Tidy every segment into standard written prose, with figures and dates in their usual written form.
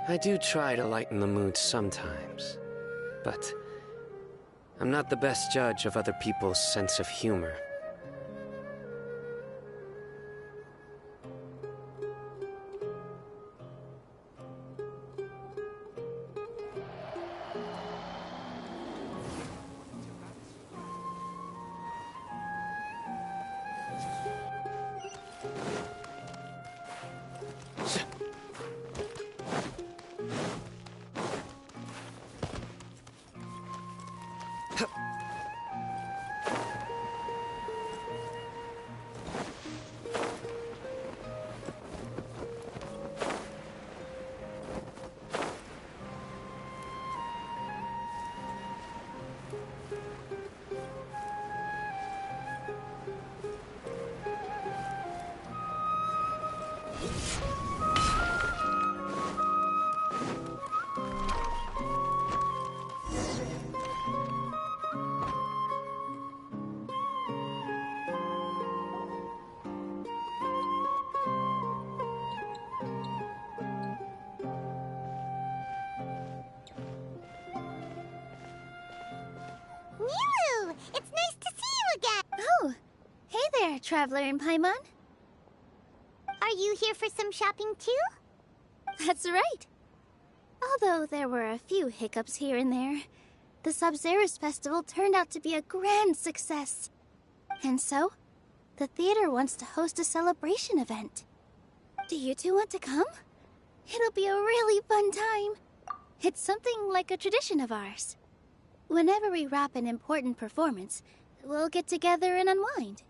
I do try to lighten the mood sometimes, but I'm not the best judge of other people's sense of humor. SUMERU! It's nice to see you again! Oh! Hey there, Traveler in Paimon. Are you here for some shopping too? That's right. Although there were a few hiccups here and there, the Sub-Zerus Festival turned out to be a grand success. And so, the theater wants to host a celebration event. Do you two want to come? It'll be a really fun time. It's something like a tradition of ours. Whenever we wrap an important performance, we'll get together and unwind.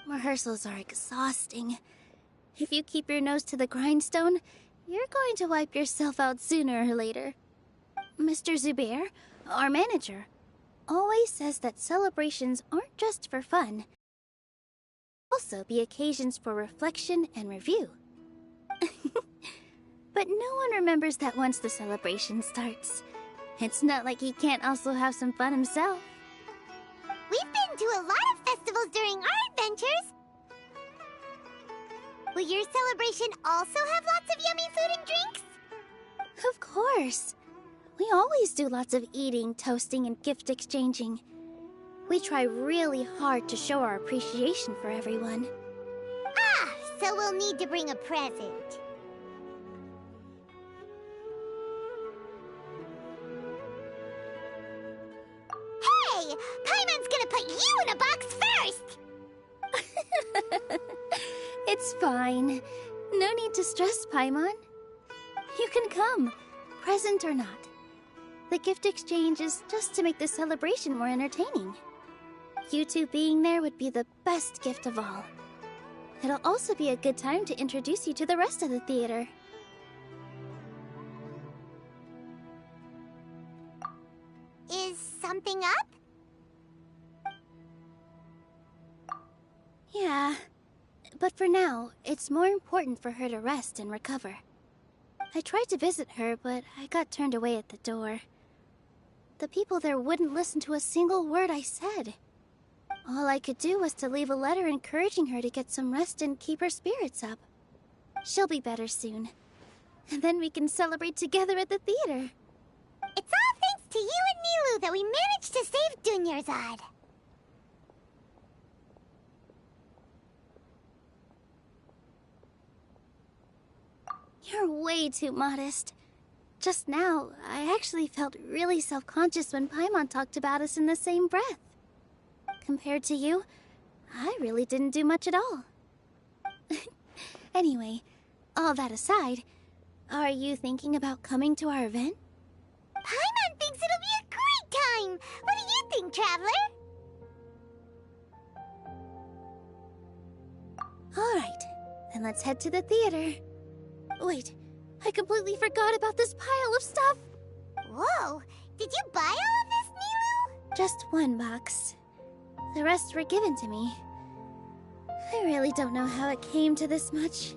Rehearsals are exhausting. If you keep your nose to the grindstone, you're going to wipe yourself out sooner or later. Mr. Zubair, our manager, always says that celebrations aren't just for fun, also be occasions for reflection and review. But no one remembers that once the celebration starts. It's not like he can't also have some fun himself. We've been to a lot of festivals during our adventures. Will your celebration also have lots of yummy food and drinks? Of course. We always do lots of eating, toasting, and gift exchanging. We try really hard to show our appreciation for everyone. Ah, so we'll need to bring a present. Hey! Paimon's gonna put you in a box first! It's fine. No need to stress, Paimon. You can come, present or not. The gift exchange is just to make the celebration more entertaining. You two being there would be the best gift of all. It'll also be a good time to introduce you to the rest of the theater. Is something up? Yeah, but for now, it's more important for her to rest and recover. I tried to visit her, but I got turned away at the door. The people there wouldn't listen to a single word I said. All I could do was to leave a letter encouraging her to get some rest and keep her spirits up. She'll be better soon. And then we can celebrate together at the theater. It's all thanks to you and Nilu that we managed to save Dunyarzad. You're way too modest. Just now, I actually felt really self-conscious when Paimon talked about us in the same breath. Compared to you, I really didn't do much at all. Anyway, all that aside, are you thinking about coming to our event? Paimon thinks it'll be a great time! What do you think, Traveler? Alright, then let's head to the theater. Wait, I completely forgot about this pile of stuff. Whoa! Did you buy all of this, Nilu? Just one box. The rest were given to me. I really don't know how it came to this much.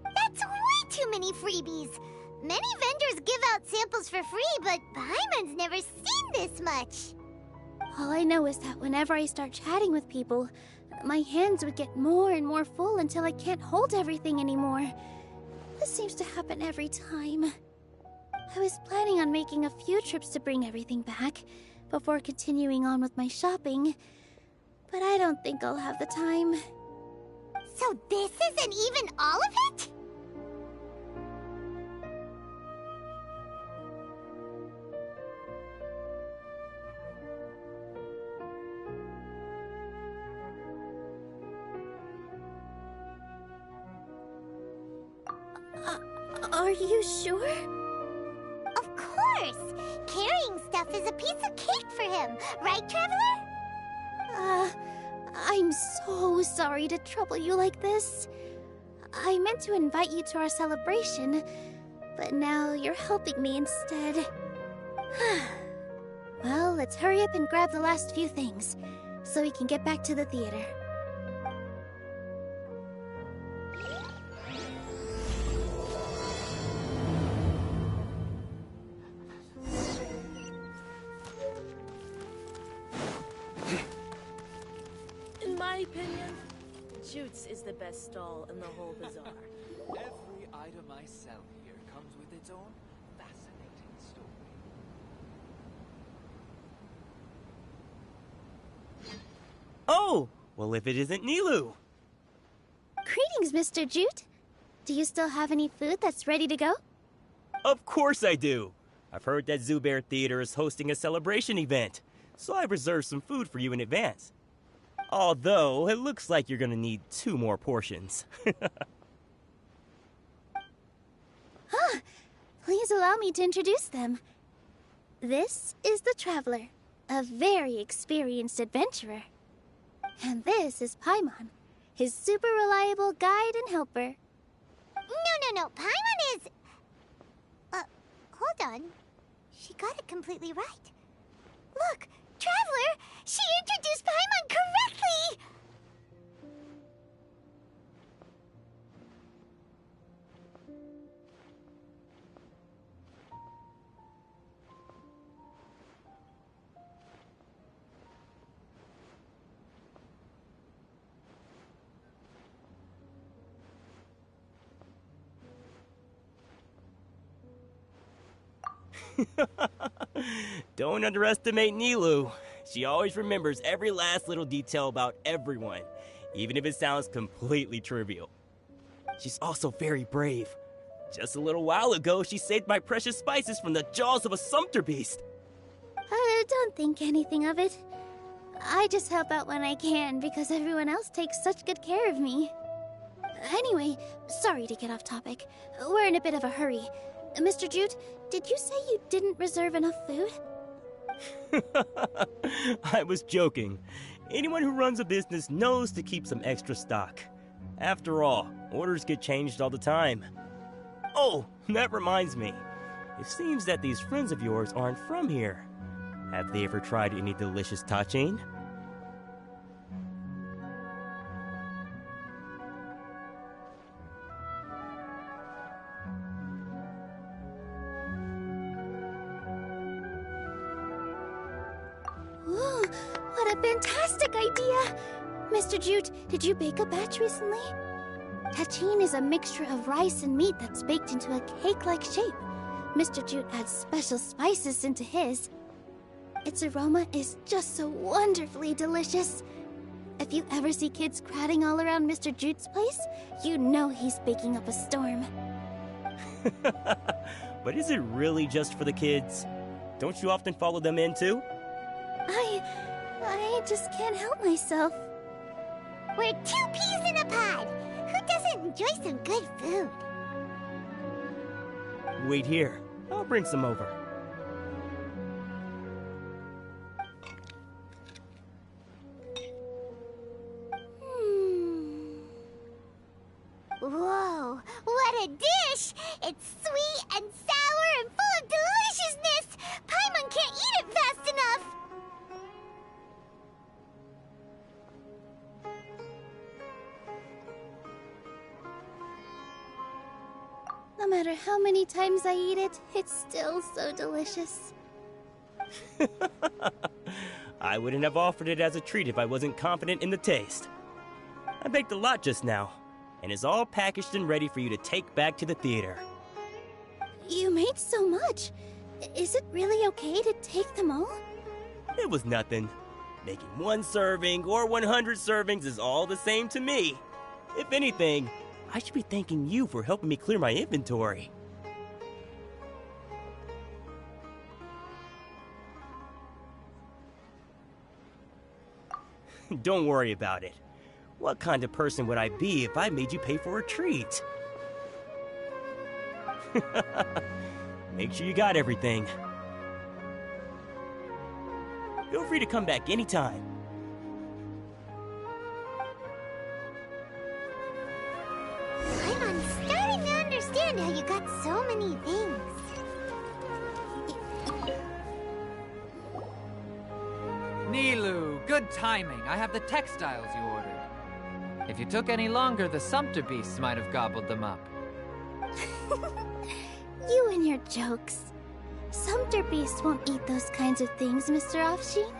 That's way too many freebies. Many vendors give out samples for free, but Paimon's never seen this much. All I know is that whenever I start chatting with people, my hands would get more and more full until I can't hold everything anymore. This seems to happen every time. I was planning on making a few trips to bring everything back before continuing on with my shopping, but I don't think I'll have the time. So this isn't even all of it? Are you sure? Of course! Carrying stuff is a piece of cake for him, right, Traveler? I'm so sorry to trouble you like this. I meant to invite you to our celebration, but now you're helping me instead. Well, let's hurry up and grab the last few things, so we can get back to the theater. In my opinion, Jute's is the best stall in the whole bazaar. Every item I sell here comes with its own fascinating story. Oh! Well, if it isn't Nilu! Greetings, Mr. Jute. Do you still have any food that's ready to go? Of course I do! I've heard that Zubair Theater is hosting a celebration event, so I've reserved some food for you in advance. Although, it looks like you're gonna need 2 more portions. Please allow me to introduce them. This is the Traveler, a very experienced adventurer. And this is Paimon, his super reliable guide and helper. No. Paimon is... hold on. She got it completely right. Look, Traveler! She introduced Paimon correctly! Don't underestimate Nilu. She always remembers every last little detail about everyone, even if it sounds completely trivial. She's also very brave. Just a little while ago, she saved my precious spices from the jaws of a sumpter beast. Don't think anything of it. I just help out when I can because everyone else takes such good care of me. Anyway, sorry to get off topic. We're in a bit of a hurry. Mr. Jute, did you say you didn't reserve enough food? I was joking. Anyone who runs a business knows to keep some extra stock. After all, orders get changed all the time. Oh, that reminds me. It seems that these friends of yours aren't from here. Have they ever tried any delicious tachin? Ooh, what a fantastic idea! Mr. Jute, did you bake a batch recently? Tachin is a mixture of rice and meat that's baked into a cake-like shape. Mr. Jute adds special spices into his. Its aroma is just so wonderfully delicious. If you ever see kids crowding all around Mr. Jute's place, you know he's baking up a storm. But is it really just for the kids? Don't you often follow them in too? I just can't help myself. We're 2 peas in a pod! Who doesn't enjoy some good food? Wait here. I'll bring some over. Whoa, what a dish! It's sweet and sour and full of deliciousness! Paimon can't eat it fast enough! No matter how many times I eat it, it's still so delicious. I wouldn't have offered it as a treat if I wasn't confident in the taste. I baked a lot just now, and it's all packaged and ready for you to take back to the theater. You made so much. Is it really okay to take them all? It was nothing. Making 1 serving or 100 servings is all the same to me. If anything, I should be thanking you for helping me clear my inventory. Don't worry about it. What kind of person would I be if I made you pay for a treat? Make sure you got everything. Feel free to come back anytime. I'm starting to understand how you got so many things. Nilou, good timing. I have the textiles you ordered. If you took any longer, the Sumpter beasts might have gobbled them up. You and your jokes. Sumpter beasts won't eat those kinds of things, Mr. Offsheen.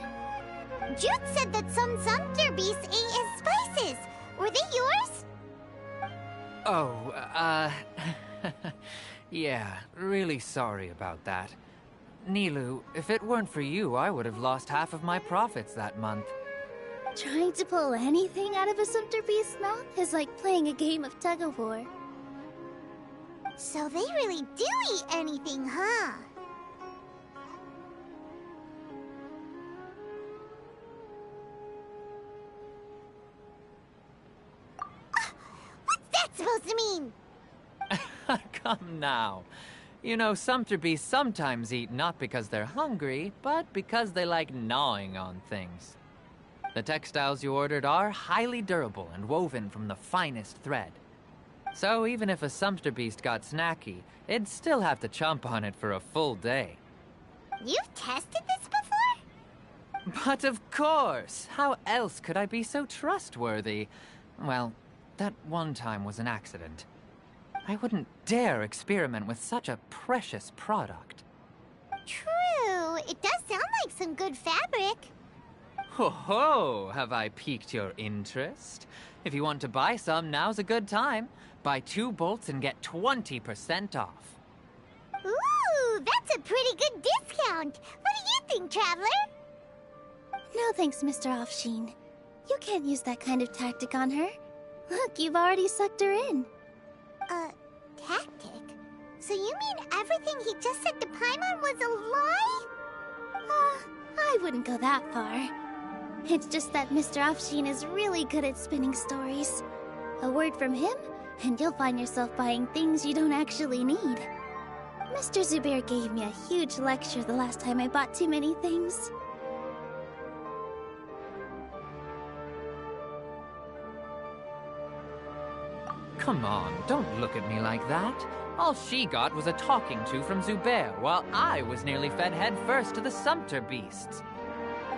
Jude said that some Sumpter beasts ate his spices. Were they yours? Oh, yeah, really sorry about that. Nilou, if it weren't for you, I would have lost half of my profits that month. Trying to pull anything out of a Sumpter beast's mouth is like playing a game of tug-of-war. So they really do eat anything, huh? What's that supposed to mean? Come now. You know, Sumpter beasts sometimes eat not because they're hungry, but because they like gnawing on things. The textiles you ordered are highly durable and woven from the finest thread. So even if a Sumpter beast got snacky, it'd still have to chomp on it for a full day. You've tested this before? But of course! How else could I be so trustworthy? Well, that one time was an accident. I wouldn't dare experiment with such a precious product. True. It does sound like some good fabric. Ho ho! Have I piqued your interest? If you want to buy some, now's a good time. Buy 2 bolts and get 20% off. Ooh, that's a pretty good discount. What do you think, Traveler? No thanks, Mr. Offsheen. You can't use that kind of tactic on her. Look, you've already sucked her in. Tactic? So you mean everything he just said to Paimon was a lie? I wouldn't go that far. It's just that Mr. Offsheen is really good at spinning stories. A word from him, and you'll find yourself buying things you don't actually need. Mr. Zubair gave me a huge lecture the last time I bought too many things. Come on, don't look at me like that. All she got was a talking to from Zubair, while I was nearly fed head first to the Sumpter beasts.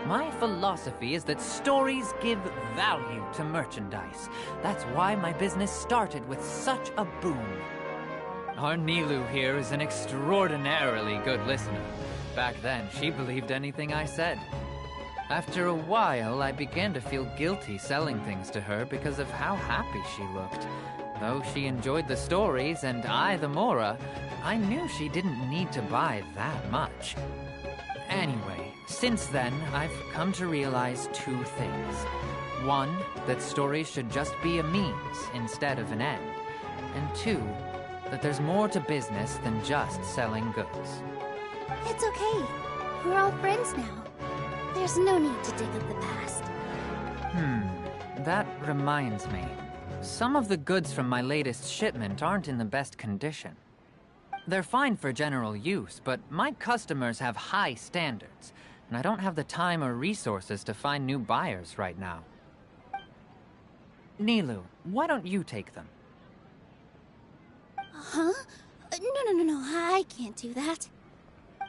My philosophy is that stories give value to merchandise. That's why my business started with such a boom. Our Nilou here is an extraordinarily good listener. Back then, she believed anything I said. After a while, I began to feel guilty selling things to her because of how happy she looked. Though she enjoyed the stories and I the Mora, I knew she didn't need to buy that much. Anyway, since then, I've come to realize 2 things. 1, that stories should just be a means instead of an end. And 2, that there's more to business than just selling goods. It's okay. We're all friends now. There's no need to dig up the past. That reminds me. Some of the goods from my latest shipment aren't in the best condition. They're fine for general use, but my customers have high standards, and I don't have the time or resources to find new buyers right now. Nilou, why don't you take them? Huh? No, I can't do that.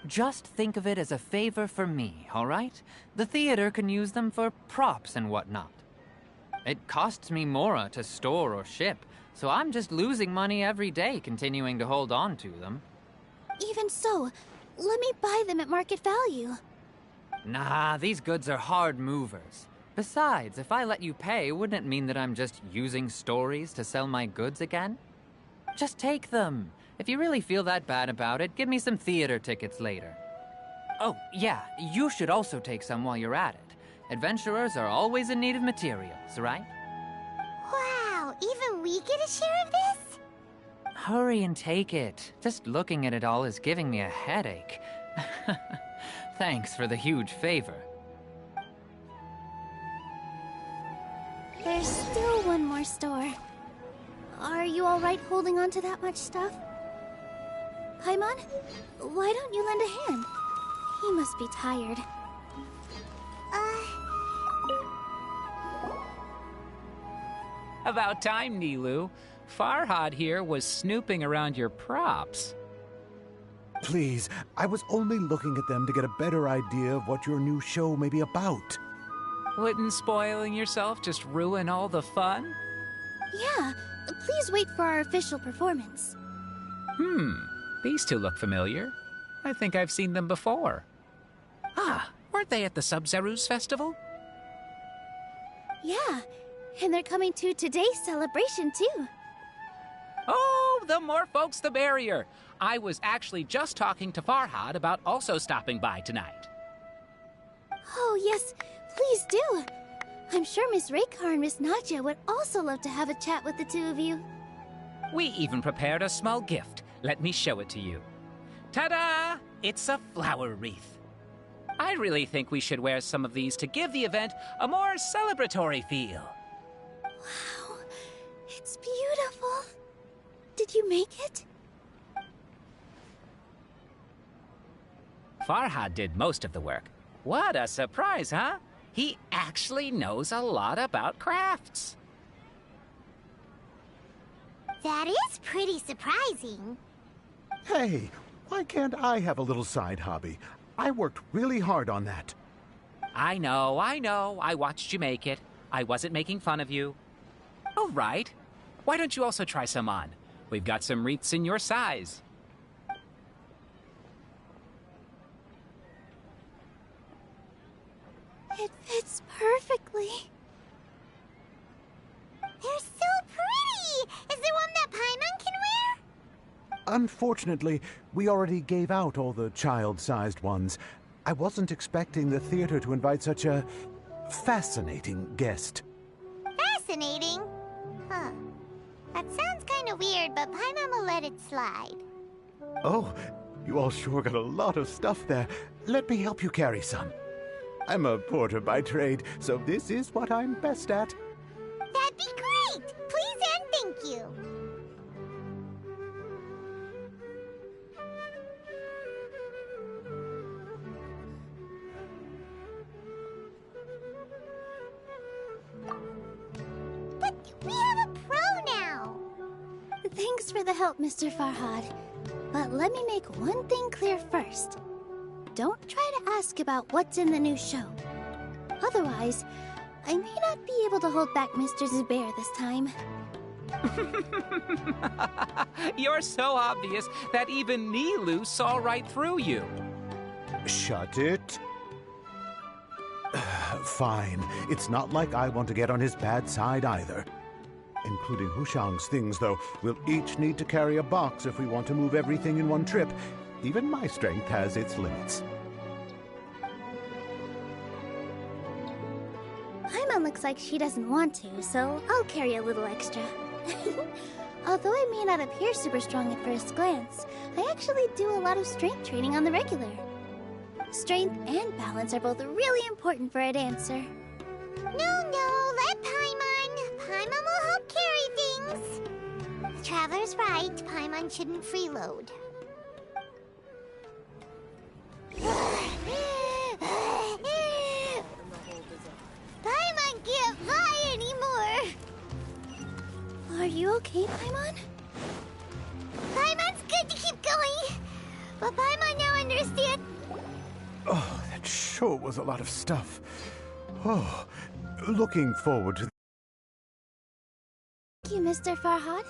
Just think of it as a favor for me, all right? The theater can use them for props and whatnot. It costs me mora to store or ship, so I'm just losing money every day continuing to hold on to them. Even so, let me buy them at market value. Nah, these goods are hard movers. Besides, if I let you pay, wouldn't it mean that I'm just using stories to sell my goods again? Just take them. If you really feel that bad about it, give me some theater tickets later. Oh, yeah, you should also take some while you're at it. Adventurers are always in need of materials, right? Wow, even we get a share of this? Hurry and take it. Just looking at it all is giving me a headache. Thanks for the huge favor. There's still one more store. Are you all right holding on to that much stuff? Paimon, why don't you lend a hand? He must be tired. About time, Nilu. Farhad here was snooping around your props. Please, I was only looking at them to get a better idea of what your new show may be about. Wouldn't spoiling yourself just ruin all the fun? Yeah, please wait for our official performance. These two look familiar. I think I've seen them before. Ah, weren't they at the SUMERU's festival? Yeah, and they're coming to today's celebration too. Oh, the more folks the merrier. I was actually just talking to Farhad about also stopping by tonight. Oh yes, please do. I'm sure Miss Raykar and Miss Nadja would also love to have a chat with the two of you. We even prepared a small gift. Let me show it to you. Ta-da! It's a flower wreath. I really think we should wear some of these to give the event a more celebratory feel. Wow, it's beautiful. Did you make it? Farhad did most of the work. What a surprise, huh? He actually knows a lot about crafts. That is pretty surprising. Hey, why can't I have a little side hobby? I worked really hard on that. I know. I watched you make it. I wasn't making fun of you. Oh, right. Why don't you also try some on? We've got some wreaths in your size. It fits perfectly. They're so pretty! Is there one that Paimon can wear? Unfortunately, we already gave out all the child-sized ones. I wasn't expecting the theater to invite such a fascinating guest. Fascinating? Huh. That sounds kind of weird, but Paimon will let it slide. Oh, you all sure got a lot of stuff there. Let me help you carry some. I'm a porter by trade, so this is what I'm best at. That'd be great! Please and thank you. But we have a pro now! Thanks for the help, Mr. Farhad. But let me make one thing clear first. Don't try to ask about what's in the new show. Otherwise, I may not be able to hold back Mr. Zubair this time. You're so obvious that even Nilu saw right through you. Shut it. Fine. It's not like I want to get on his bad side either. Including Hushang's things, though. We'll each need to carry a box if we want to move everything in one trip. Even my strength has its limits. Paimon looks like she doesn't want to, so I'll carry a little extra. Although I may not appear super strong at first glance, I actually do a lot of strength training on the regular. Strength and balance are both really important for a dancer. No, let Paimon. Paimon will help carry things. The Traveler's right. Paimon shouldn't freeload. Paimon can't fly anymore. Are you okay, Paimon? Paimon's good to That sure was a lot of stuff. Oh, looking forward to... Thank you, Mr. Farhad.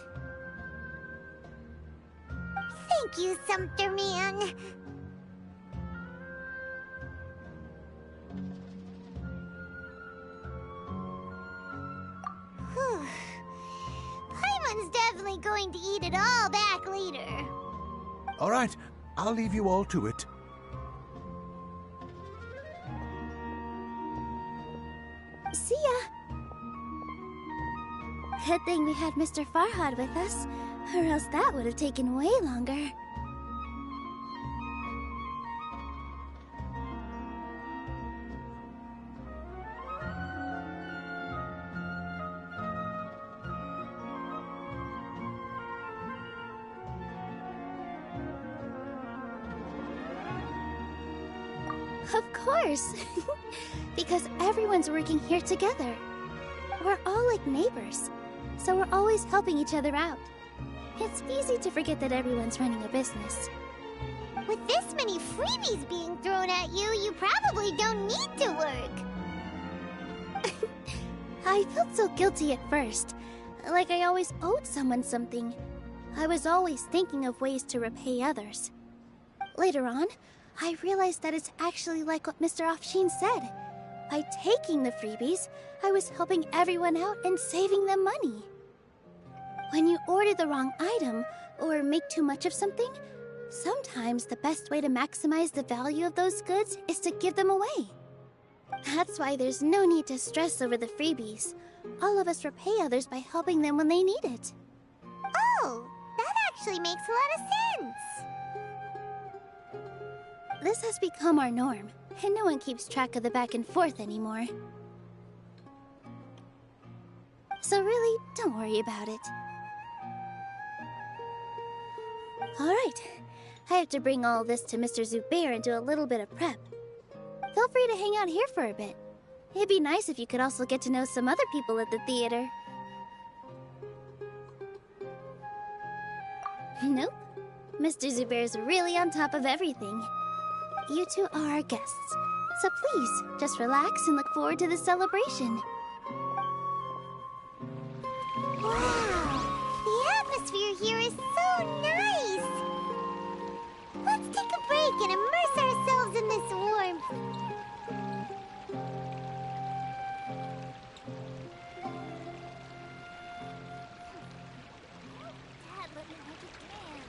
Thank you, Sumpter Man. Whew. Paimon's definitely going to eat it all back later. All right, I'll leave you all to it. See ya. Good thing we had Mr. Farhad with us, or else that would have taken way longer. Of course! Because everyone's working here together. We're all like neighbors, so we're always helping each other out. It's easy to forget that everyone's running a business. With this many freebies being thrown at you, you probably don't need to work. I felt so guilty at first, like I always owed someone something. I was always thinking of ways to repay others. Later on, I realized that it's actually like what Mr. Afshin said. By taking the freebies, I was helping everyone out and saving them money. When you order the wrong item, or make too much of something, sometimes the best way to maximize the value of those goods is to give them away. That's why there's no need to stress over the freebies. All of us repay others by helping them when they need it. Oh, that actually makes a lot of sense. This has become our norm, and no one keeps track of the back and forth anymore. So really, don't worry about it. Alright, I have to bring all this to Mr. Zubair and do a little bit of prep. Feel free to hang out here for a bit. It'd be nice if you could also get to know some other people at the theater. Nope. Mr. Zubair's really on top of everything. You two are our guests, so please, just relax and look forward to the celebration. Wow, the atmosphere here is so nice. Let's take a break and immerse ourselves in this warmth. Dad, let me make it dance.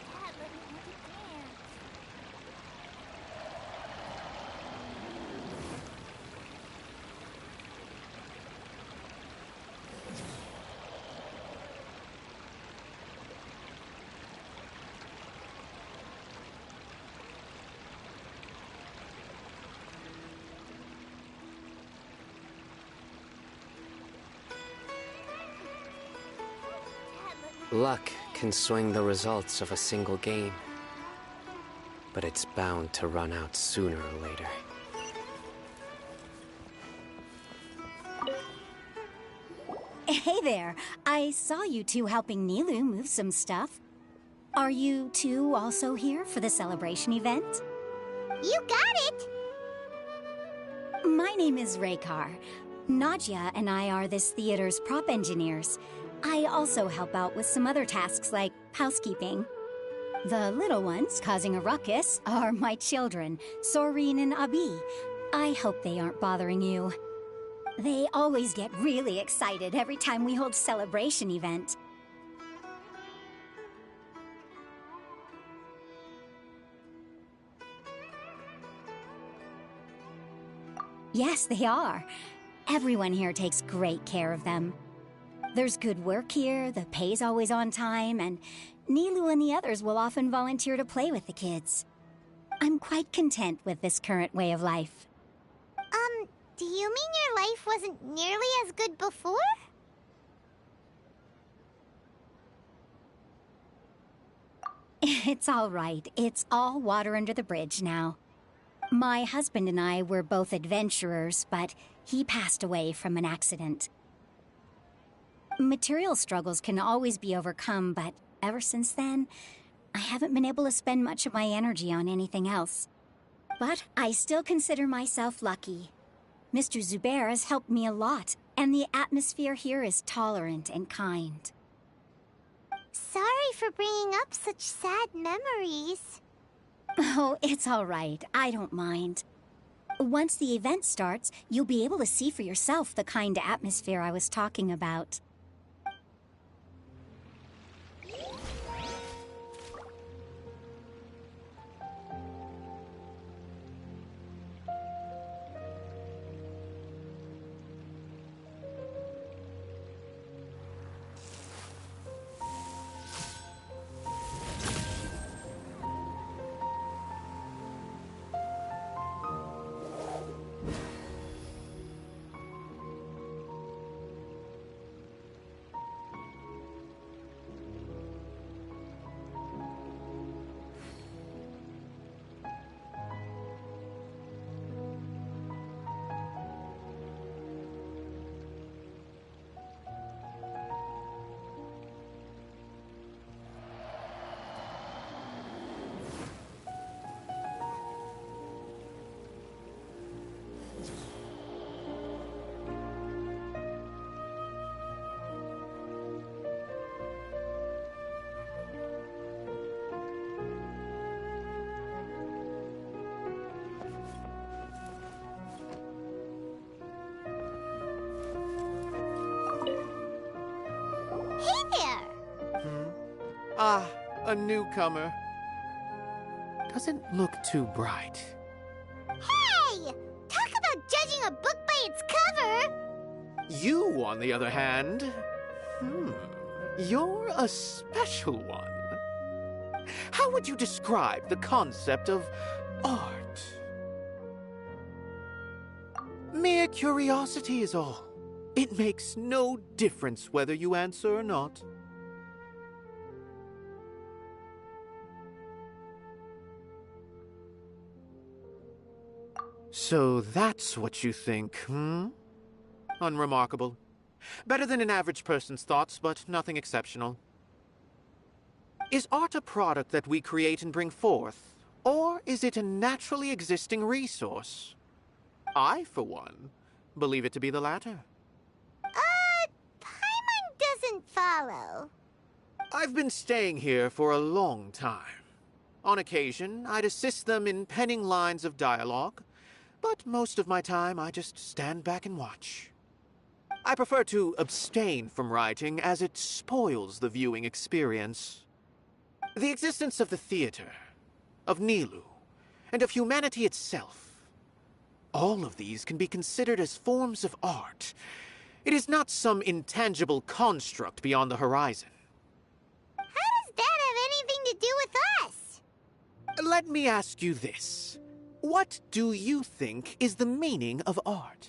Dad, let me make it dance. Luck can swing the results of a single game, but it's bound to run out sooner or later. Hey there, I saw you two helping Nilu move some stuff. Are you two also here for the celebration event? You got it! My name is Raykar. Nadia and I are this theater's prop engineers. I also help out with some other tasks like housekeeping. The little ones causing a ruckus are my children, Soreen and Abi. I hope they aren't bothering you. They always get really excited every time we hold a celebration event. Yes, they are. Everyone here takes great care of them. There's good work here, the pay's always on time, and Nilu and the others will often volunteer to play with the kids. I'm quite content with this current way of life. Do you mean your life wasn't nearly as good before? It's all right. It's all water under the bridge now. My husband and I were both adventurers, but he passed away from an accident. Material struggles can always be overcome, but ever since then, I haven't been able to spend much of my energy on anything else. But I still consider myself lucky. Mr. Zubair has helped me a lot, and the atmosphere here is tolerant and kind. Sorry for bringing up such sad memories. Oh, it's all right. I don't mind. Once the event starts, you'll be able to see for yourself the kind of atmosphere I was talking about. Hey there! Ah, a newcomer. Doesn't look too bright. Hey! Talk about judging a book by its cover! You, on the other hand, you're a special one. How would you describe the concept of art? Mere curiosity is all. It makes no difference whether you answer or not. So that's what you think, Unremarkable. Better than an average person's thoughts, but nothing exceptional. Is art a product that we create and bring forth, or is it a naturally existing resource? I, for one, believe it to be the latter. Paimon doesn't follow. I've been staying here for a long time. On occasion, I'd assist them in penning lines of dialogue, but most of my time I just stand back and watch. I prefer to abstain from writing as it spoils the viewing experience. The existence of the theater, of Nilu, and of humanity itself, all of these can be considered as forms of art. It is not some intangible construct beyond the horizon. How does that have anything to do with us? Let me ask you this. What do you think is the meaning of art?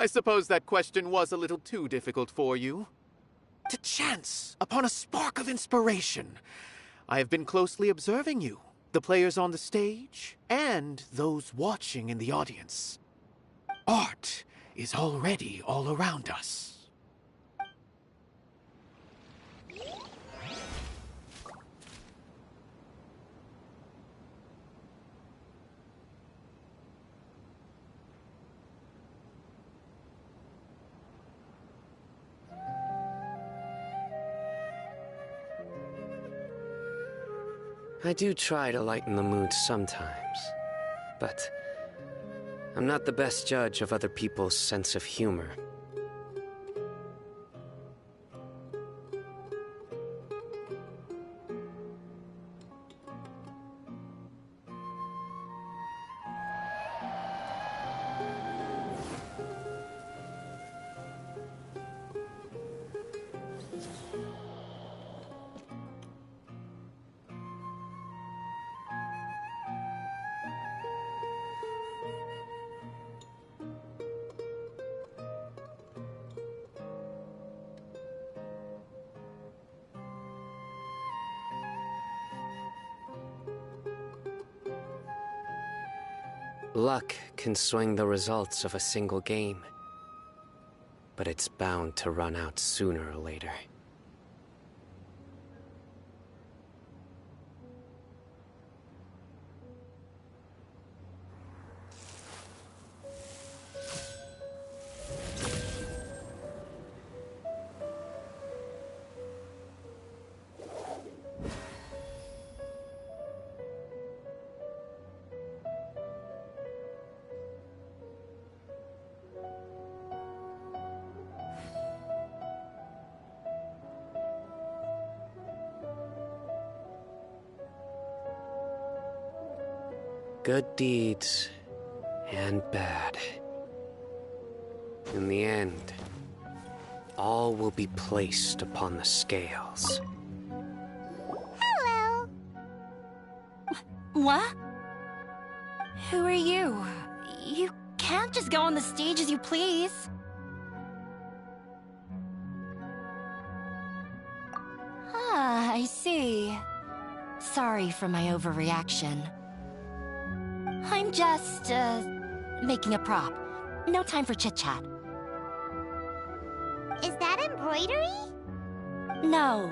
I suppose that question was a little too difficult for you. To chance upon a spark of inspiration, I have been closely observing you, the players on the stage, and those watching in the audience. Art is already all around us. I do try to lighten the mood sometimes, but I'm not the best judge of other people's sense of humor. Luck can swing the results of a single game, but it's bound to run out sooner or later. Good deeds and bad. In the end, all will be placed upon the scales. Hello. What? Who are you? You can't just go on the stage as you please. Ah, I see. Sorry for my overreaction. I'm just, making a prop. No time for chit-chat. Is that embroidery? No.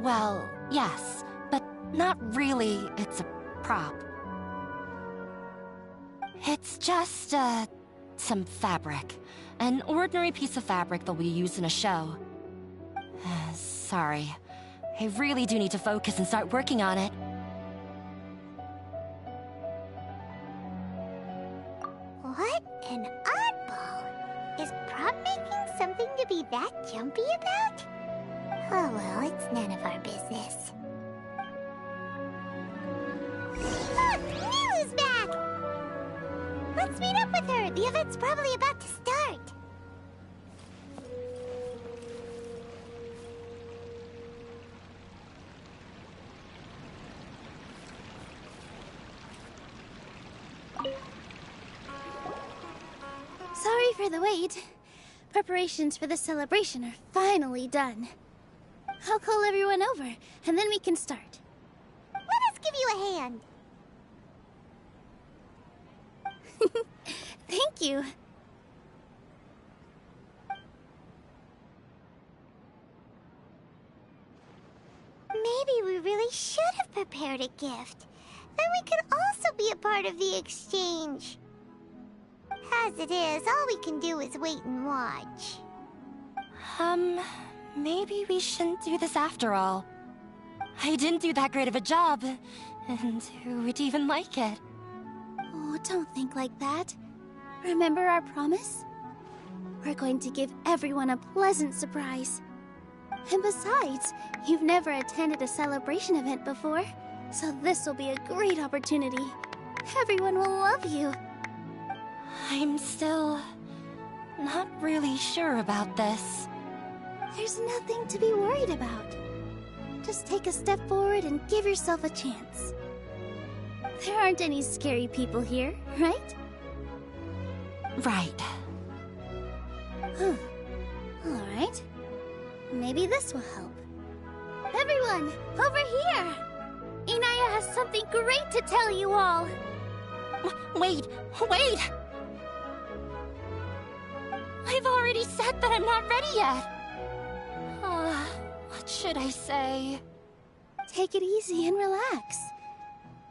Well, yes, but not really. It's a prop. It's just, some fabric. An ordinary piece of fabric that we use in a show. Sorry. I really do need to focus and start working on it. What an oddball! Is prop making something to be that jumpy about? Oh well, it's none of our business. Look! Milu's back! Let's meet up with her! The event's probably about to start! Sorry for the wait. Preparations for the celebration are finally done. I'll call everyone over, and then we can start. Let us give you a hand. Thank you. Maybe we really should have prepared a gift. Then we could also be a part of the exchange. As it is, all we can do is wait and watch. Maybe we shouldn't do this after all. I didn't do that great of a job, and who would even like it? Oh, don't think like that. Remember our promise? We're going to give everyone a pleasant surprise. And besides, you've never attended a celebration event before, so this will be a great opportunity. Everyone will love you. I'm still not really sure about this. There's nothing to be worried about. Just take a step forward and give yourself a chance. There aren't any scary people here, right? Right. Alright. Maybe this will help. Everyone, over here! Inaya has something great to tell you all! Wait! I've already said that I'm not ready yet! What should I say? Take it easy and relax.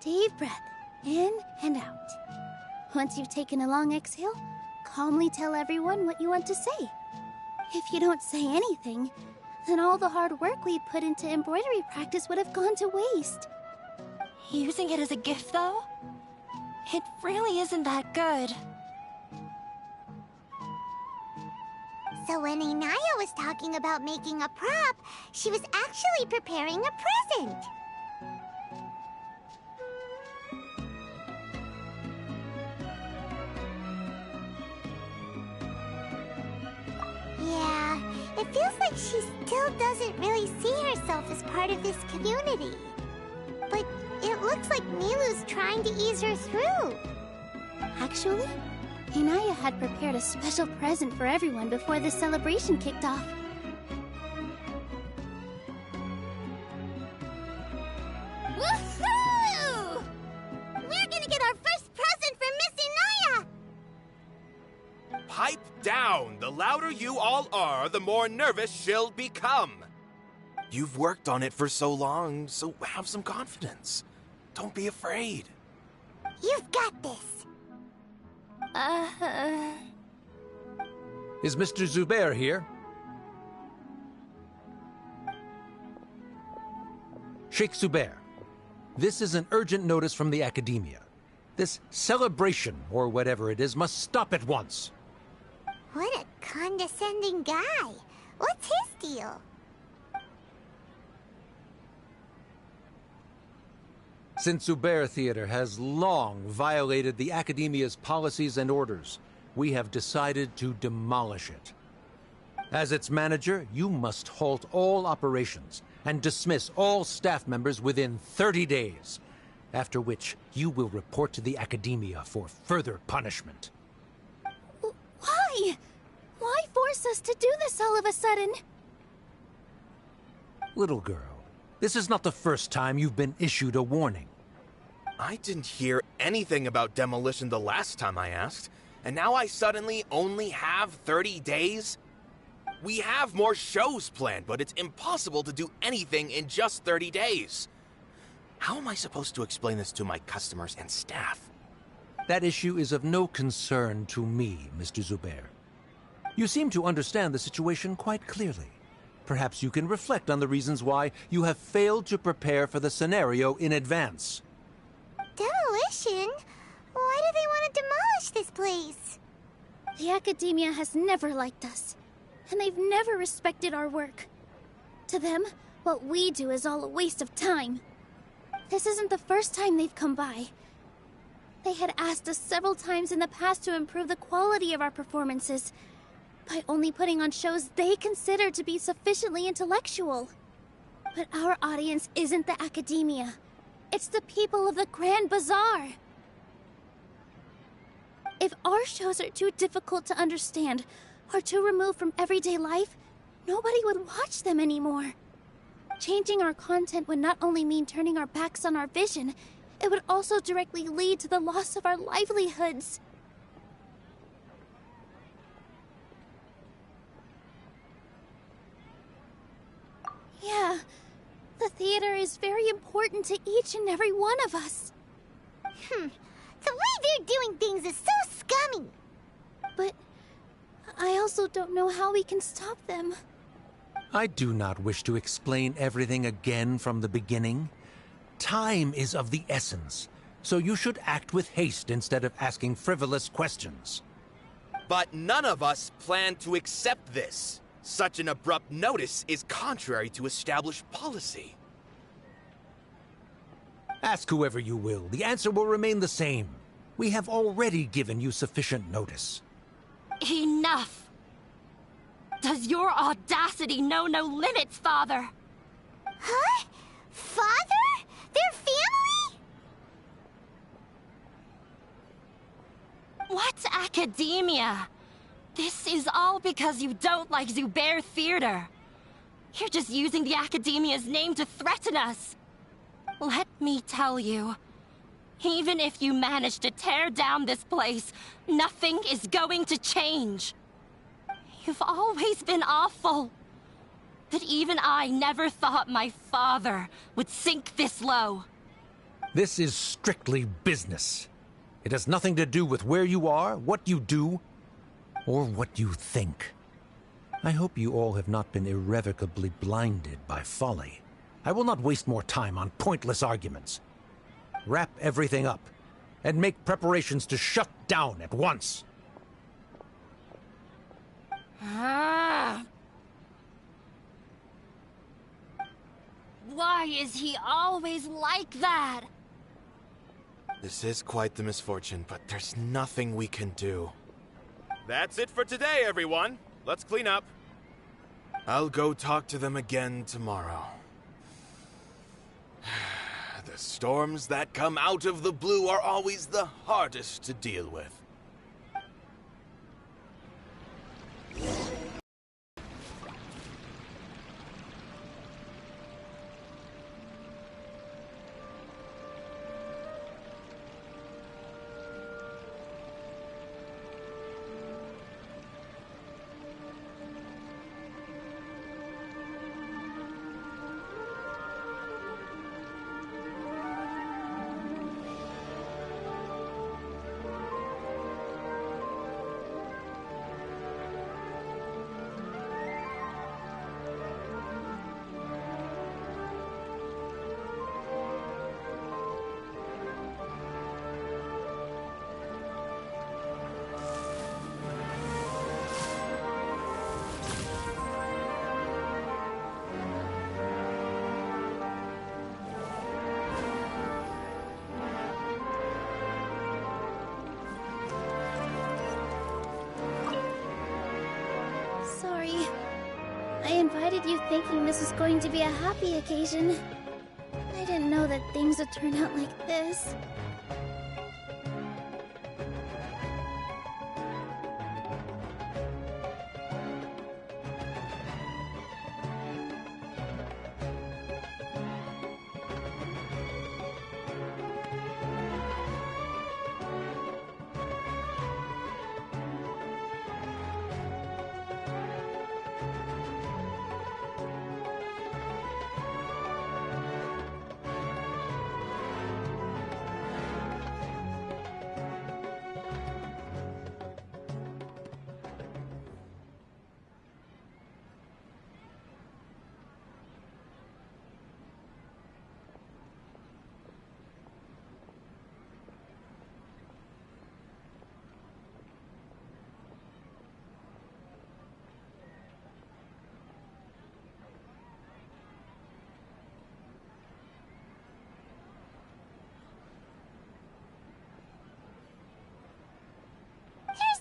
Deep breath, in and out. Once you've taken a long exhale, calmly tell everyone what you want to say. If you don't say anything, then all the hard work we put into embroidery practice would have gone to waste. Using it as a gift, though? It really isn't that good. So when Inaya was talking about making a prop, she was actually preparing a present. Yeah, it feels like she still doesn't really see herself as part of this community. But it looks like Milu's trying to ease her through. Actually, Inaya had prepared a special present for everyone before the celebration kicked off. Woohoo! We're gonna get our first present from Miss Inaya! Pipe down! The louder you all are, the more nervous she'll become. You've worked on it for so long, so have some confidence. Don't be afraid. You've got this. Is Mr. Zubair here? Sheikh Zubair, this is an urgent notice from the Academia. This celebration, or whatever it is, must stop at once. What a condescending guy. What's his deal? Since Zubair Theater has long violated the Academia's policies and orders, we have decided to demolish it. As its manager, you must halt all operations and dismiss all staff members within 30 days, after which you will report to the Academia for further punishment. Why? Why force us to do this all of a sudden? Little girl, this is not the first time you've been issued a warning. I didn't hear anything about demolition the last time I asked, and now I suddenly only have 30 days? We have more shows planned, but it's impossible to do anything in just 30 days. How am I supposed to explain this to my customers and staff? That issue is of no concern to me, Mr. Zubair. You seem to understand the situation quite clearly. Perhaps you can reflect on the reasons why you have failed to prepare for the scenario in advance. Demolition? Why do they want to demolish this place? The Academia has never liked us, and they've never respected our work. To them, what we do is all a waste of time. This isn't the first time they've come by. They had asked us several times in the past to improve the quality of our performances by only putting on shows they consider to be sufficiently intellectual. But our audience isn't the Academia. It's the people of the Grand Bazaar. If our shows are too difficult to understand or too removed from everyday life, nobody would watch them anymore. Changing our content would not only mean turning our backs on our vision, it would also directly lead to the loss of our livelihoods. Yeah, the theater is very important to each and every one of us. The way they're doing things is so scummy. But I also don't know how we can stop them. I do not wish to explain everything again from the beginning. Time is of the essence, so you should act with haste instead of asking frivolous questions. But none of us plan to accept this. Such an abrupt notice is contrary to established policy. Ask whoever you will, the answer will remain the same. We have already given you sufficient notice. Enough! Does your audacity know no limits, Father? Huh? Father? Their family? What's academia? This is all because you don't like Zubair Theater. You're just using the Academia's name to threaten us. Let me tell you, even if you manage to tear down this place, nothing is going to change. You've always been awful. But even I never thought my father would sink this low. This is strictly business. It has nothing to do with where you are, what you do, or what you think. I hope you all have not been irrevocably blinded by folly. I will not waste more time on pointless arguments. Wrap everything up, and make preparations to shut down at once. Why is he always like that? This is quite the misfortune, but there's nothing we can do. That's it for today, everyone. Let's clean up. I'll go talk to them again tomorrow. The storms that come out of the blue are always the hardest to deal with. Sorry. I invited you thinking this was going to be a happy occasion. I didn't know that things would turn out like this.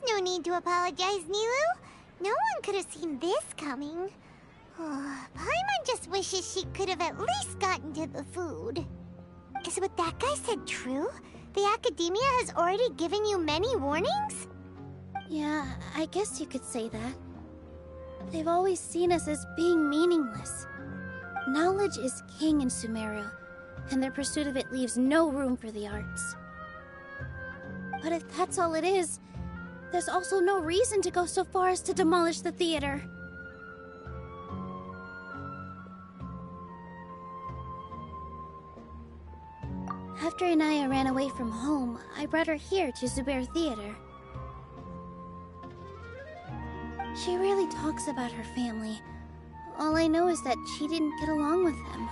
There's no need to apologize, Nilu. No one could have seen this coming. Paimon just wishes she could have at least gotten to the food. Is what that guy said true? The Academia has already given you many warnings? Yeah, I guess you could say that. They've always seen us as being meaningless. Knowledge is king in SUMERU, and their pursuit of it leaves no room for the arts. But if that's all it is, there's also no reason to go so far as to demolish the theater. After Anaya ran away from home, I brought her here to Zubair Theater. She really talks about her family. All I know is that she didn't get along with them.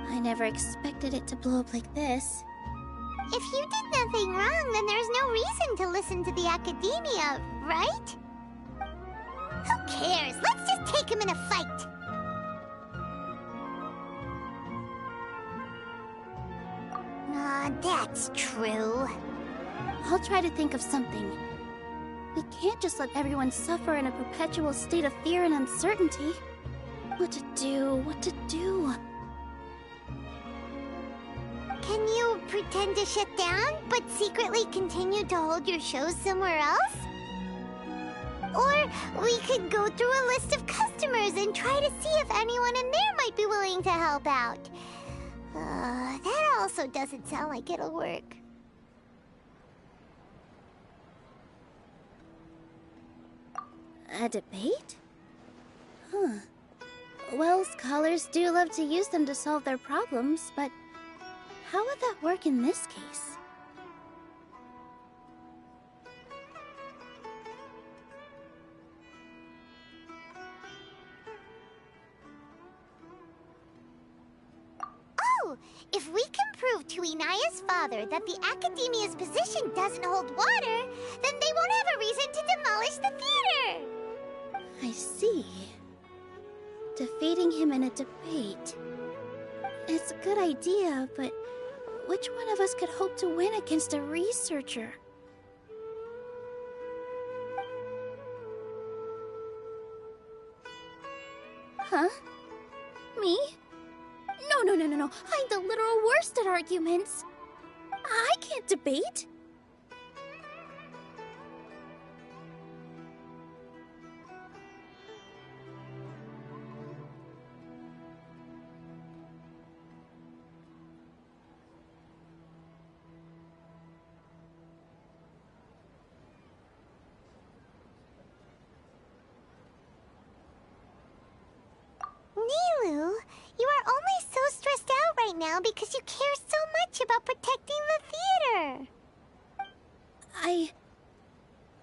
I never expected it to blow up like this. If you did nothing wrong, then there's no reason to listen to the Academia, right? Who cares? Let's just take him in a fight! That's true. I'll try to think of something. We can't just let everyone suffer in a perpetual state of fear and uncertainty. What to do? What to do? Can you pretend to shut down, but secretly continue to hold your shows somewhere else? Or we could go through a list of customers and try to see if anyone in there might be willing to help out. That also doesn't sound like it'll work. A debate? Huh. Well, scholars do love to use them to solve their problems, but how would that work in this case? Oh, if we can prove to Inaya's father that the Academia's position doesn't hold water, then they won't have a reason to demolish the theater! I see. Defeating him in a debate. It's a good idea, but which one of us could hope to win against a researcher? Huh? Me? No. I'm the literal worst at arguments. I can't debate. Nilu, you are only so stressed out right now because you care so much about protecting the theater.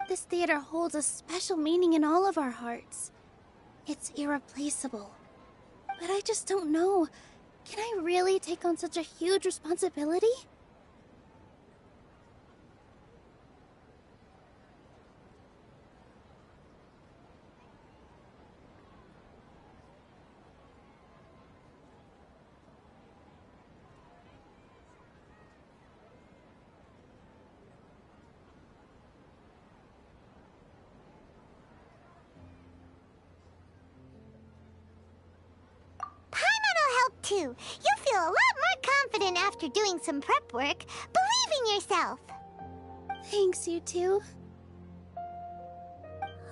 This theater holds a special meaning in all of our hearts. It's irreplaceable. But I just don't know. Can I really take on such a huge responsibility? Too. You'll feel a lot more confident after doing some prep work. Believe in yourself. Thanks, you two.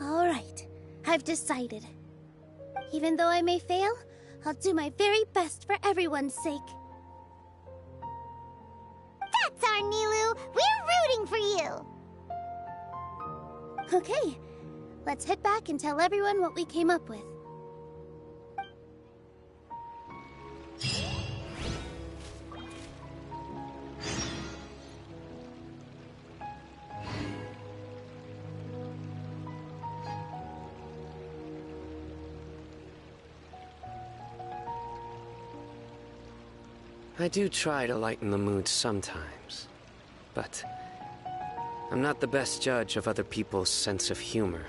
Alright, I've decided. Even though I may fail, I'll do my very best for everyone's sake. That's our Nilu! We're rooting for you! Okay, let's head back and tell everyone what we came up with. I do try to lighten the mood sometimes, but I'm not the best judge of other people's sense of humor.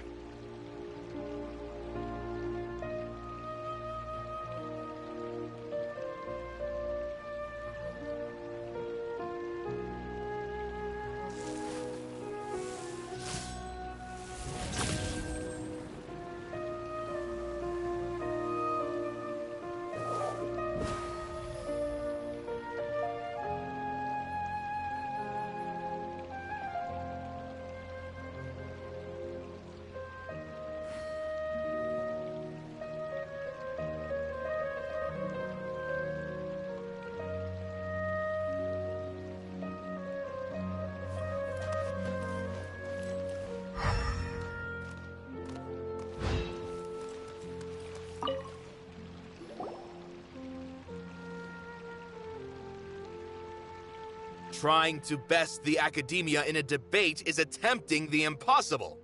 Trying to best the Academia in a debate is attempting the impossible.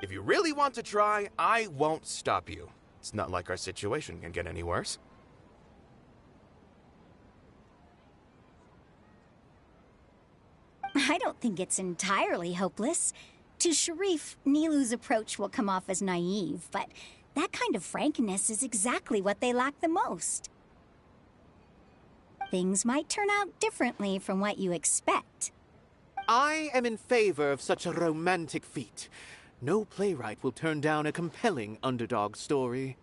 If you really want to try, I won't stop you. It's not like our situation can get any worse. I don't think it's entirely hopeless. To Sharif, Nilu's approach will come off as naive, but that kind of frankness is exactly what they lack the most. Things might turn out differently from what you expect. I am in favor of such a romantic feat. No playwright will turn down a compelling underdog story.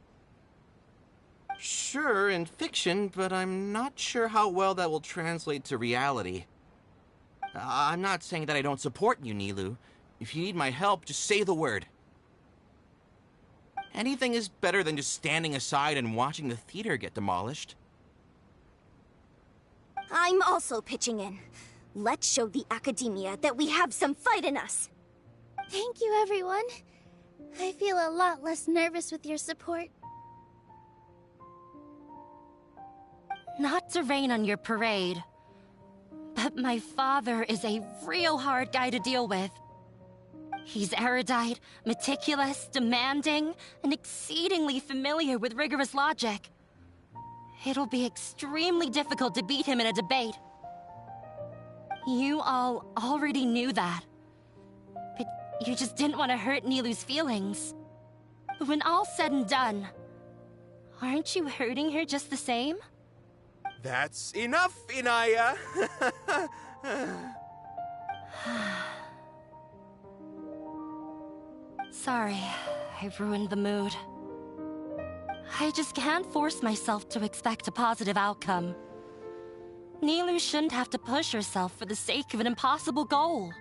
Sure, in fiction, but I'm not sure how well that will translate to reality. I'm not saying that I don't support you, Nilu. If you need my help, just say the word. Anything is better than just standing aside and watching the theater get demolished. I'm also pitching in. Let's show the Academia that we have some fight in us. Thank you, everyone. I feel a lot less nervous with your support. Not to rain on your parade, but my father is a real hard guy to deal with. He's erudite, meticulous, demanding, and exceedingly familiar with rigorous logic. It'll be extremely difficult to beat him in a debate. You all already knew that. But you just didn't want to hurt Nilu's feelings. But when all's said and done, aren't you hurting her just the same? That's enough, Inaya! Sorry, I ruined the mood. I just can't force myself to expect a positive outcome. Nilu shouldn't have to push herself for the sake of an impossible goal.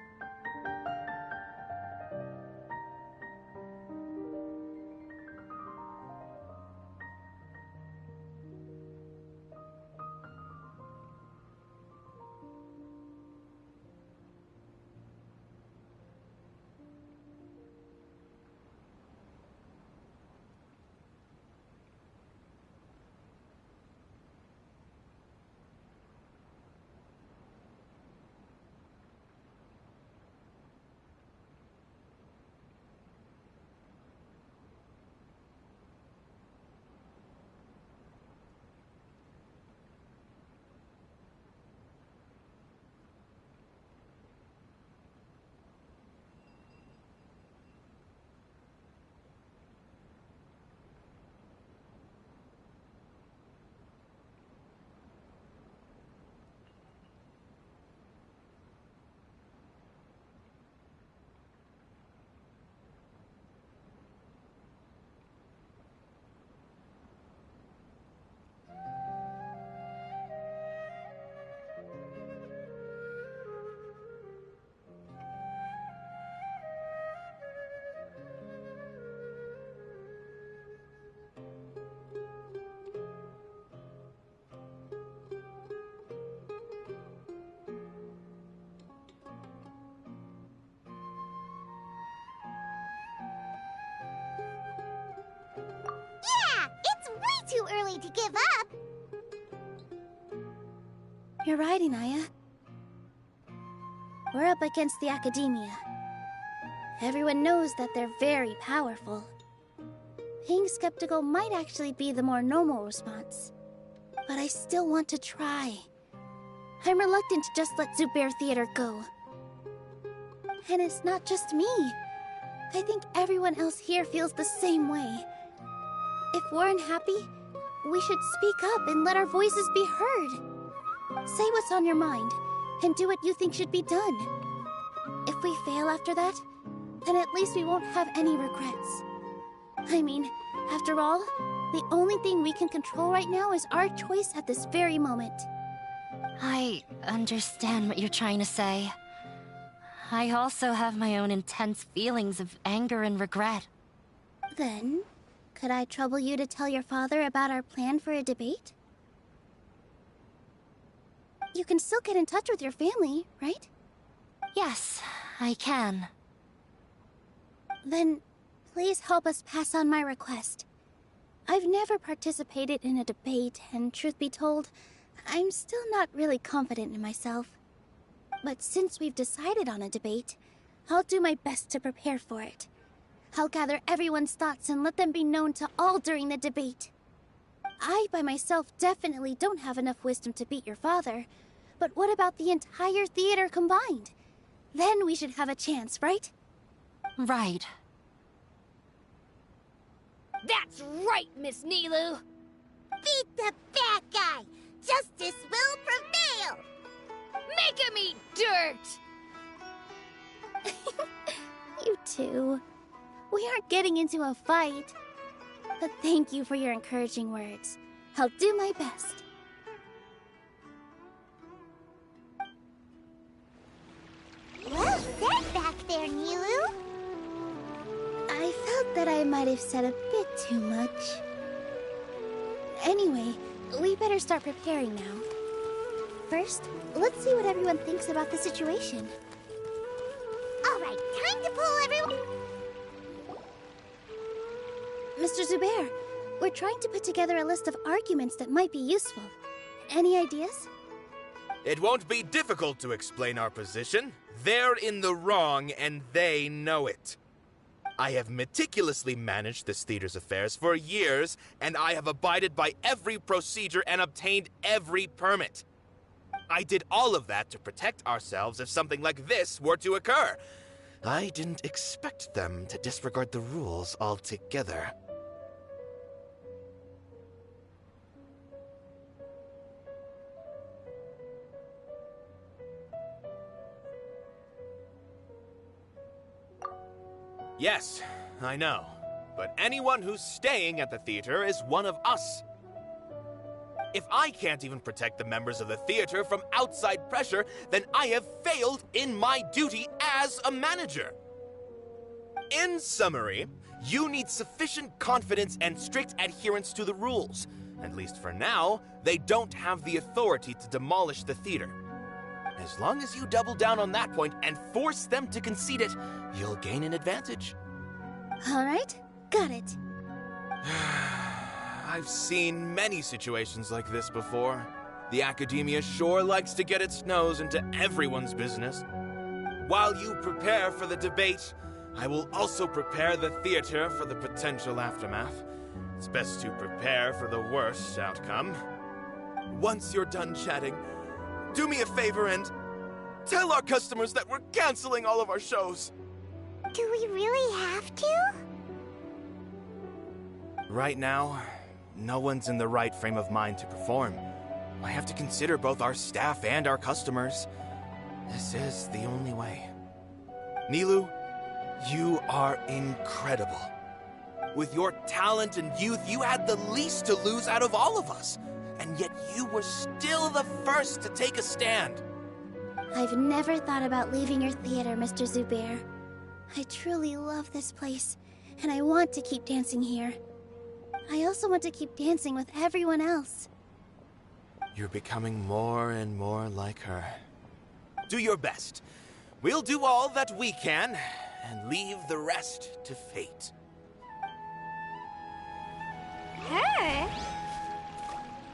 Too early to give up. You're right, Inaya. We're up against the Academia. Everyone knows that they're very powerful. Being skeptical might actually be the more normal response. But I still want to try. I'm reluctant to just let Zubair Theater go. And it's not just me. I think everyone else here feels the same way. If we're unhappy, we should speak up and let our voices be heard. Say what's on your mind, and do what you think should be done. If we fail after that, then at least we won't have any regrets. I mean, after all, the only thing we can control right now is our choice at this very moment. I understand what you're trying to say. I also have my own intense feelings of anger and regret. Then, could I trouble you to tell your father about our plan for a debate? You can still get in touch with your family, right? Yes, I can. Then, please help us pass on my request. I've never participated in a debate, and truth be told, I'm still not really confident in myself. But since we've decided on a debate, I'll do my best to prepare for it. I'll gather everyone's thoughts and let them be known to all during the debate. I, by myself, definitely don't have enough wisdom to beat your father. But what about the entire theater combined? Then we should have a chance, right? Right. That's right, Miss Nilu! Beat the bad guy! Justice will prevail! Make him eat dirt! You two. We aren't getting into a fight. But thank you for your encouraging words. I'll do my best. Well said back there, Nilu! that I might have said a bit too much. Anyway, we better start preparing now. First, let's see what everyone thinks about the situation. Alright, time to pull everyone. Mr. Zubair, we're trying to put together a list of arguments that might be useful. Any ideas? It won't be difficult to explain our position. They're in the wrong, and they know it. I have meticulously managed this theater's affairs for years, and I have abided by every procedure and obtained every permit. I did all of that to protect ourselves if something like this were to occur. I didn't expect them to disregard the rules altogether. Yes, I know. But anyone who's staying at the theater is one of us. If I can't even protect the members of the theater from outside pressure, then I have failed in my duty as a manager. In summary, you need sufficient confidence and strict adherence to the rules. At least for now, they don't have the authority to demolish the theater. As long as you double down on that point and force them to concede it, you'll gain an advantage. Alright, got it. I've seen many situations like this before. The academia sure likes to get its nose into everyone's business. While you prepare for the debate, I will also prepare the theater for the potential aftermath. It's best to prepare for the worst outcome. Once you're done chatting, do me a favor and tell our customers that we're canceling all of our shows. Do we really have to? Right now, no one's in the right frame of mind to perform. I have to consider both our staff and our customers. This is the only way. Nilou, you are incredible. With your talent and youth, you had the least to lose out of all of us. And yet you were still the first to take a stand. I've never thought about leaving your theater, Mr. Zubair. I truly love this place, and I want to keep dancing here. I also want to keep dancing with everyone else. You're becoming more and more like her. Do your best. We'll do all that we can, and leave the rest to fate. Her?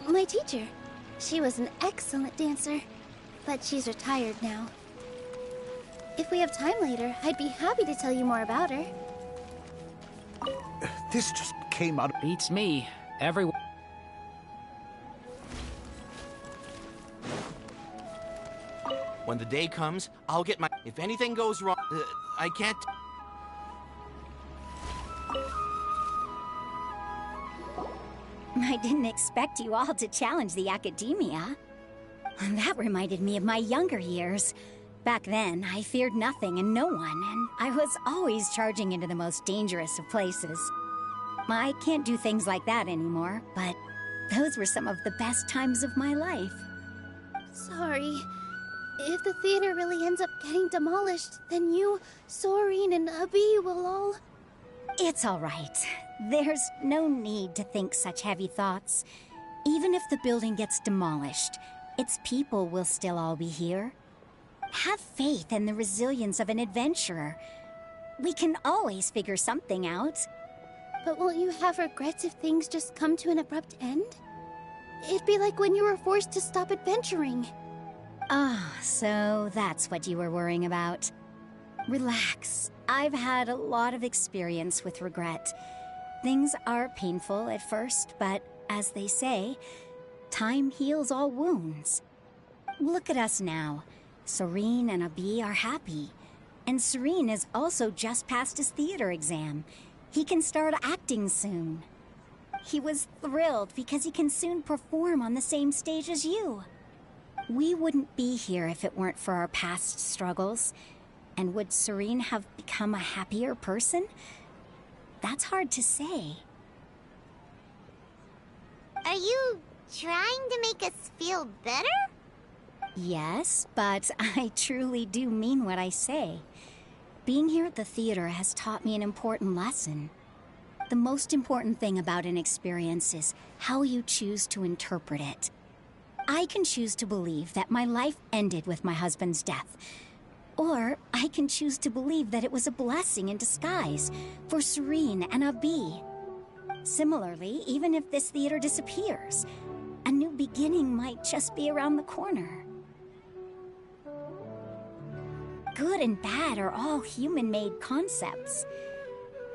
My teacher. She was an excellent dancer, but she's retired now. If we have time later, I'd be happy to tell you more about her. This just came out. Beats me. Everyone. When the day comes, I'll get my... If anything goes wrong, I can't... I didn't expect you all to challenge the academia. That reminded me of my younger years. Back then, I feared nothing and no one, and I was always charging into the most dangerous of places. I can't do things like that anymore, but those were some of the best times of my life. Sorry. If the theater really ends up getting demolished, then you, Soren, and Abi will all... It's all right. There's no need to think such heavy thoughts. Even if the building gets demolished, its people will still all be here. Have faith in the resilience of an adventurer. We can always figure something out. But won't you have regrets if things just come to an abrupt end? It'd be like when you were forced to stop adventuring. Ah, so that's what you were worrying about. Relax. I've had a lot of experience with regret. Things are painful at first, but as they say, time heals all wounds. Look at us now. Soren and Abi are happy. And Soren has also just passed his theater exam. He can start acting soon. He was thrilled because he can soon perform on the same stage as you. We wouldn't be here if it weren't for our past struggles. And would Soren have become a happier person? That's hard to say. Are you trying to make us feel better? Yes, but I truly do mean what I say. Being here at the theater has taught me an important lesson. The most important thing about an experience is how you choose to interpret it. I can choose to believe that my life ended with my husband's death. Or I can choose to believe that it was a blessing in disguise for Serene and Abi. Similarly, even if this theater disappears, a new beginning might just be around the corner. Good and bad are all human-made concepts.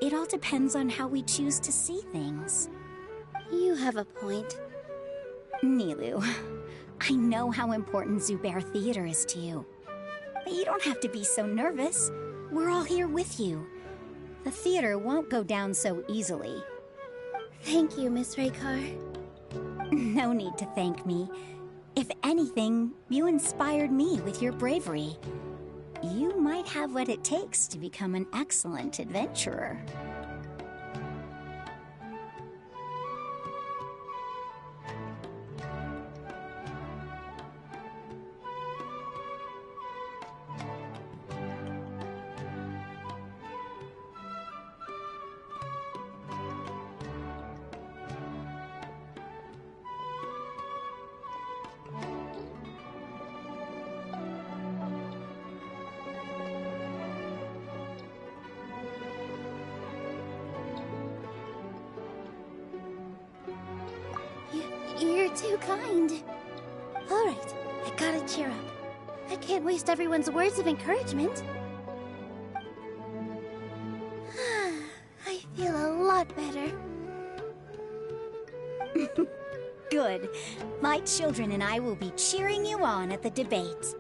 It all depends on how we choose to see things. You have a point. Nilou, I know how important Zubair Theater is to you. But you don't have to be so nervous. We're all here with you. The theater won't go down so easily. Thank you, Miss Raykar. No need to thank me. If anything, you inspired me with your bravery. You might have what it takes to become an excellent adventurer. You're too kind. All right, I gotta cheer up. I can't waste everyone's words of encouragement. I feel a lot better. Good. My children and I will be cheering you on at the debate.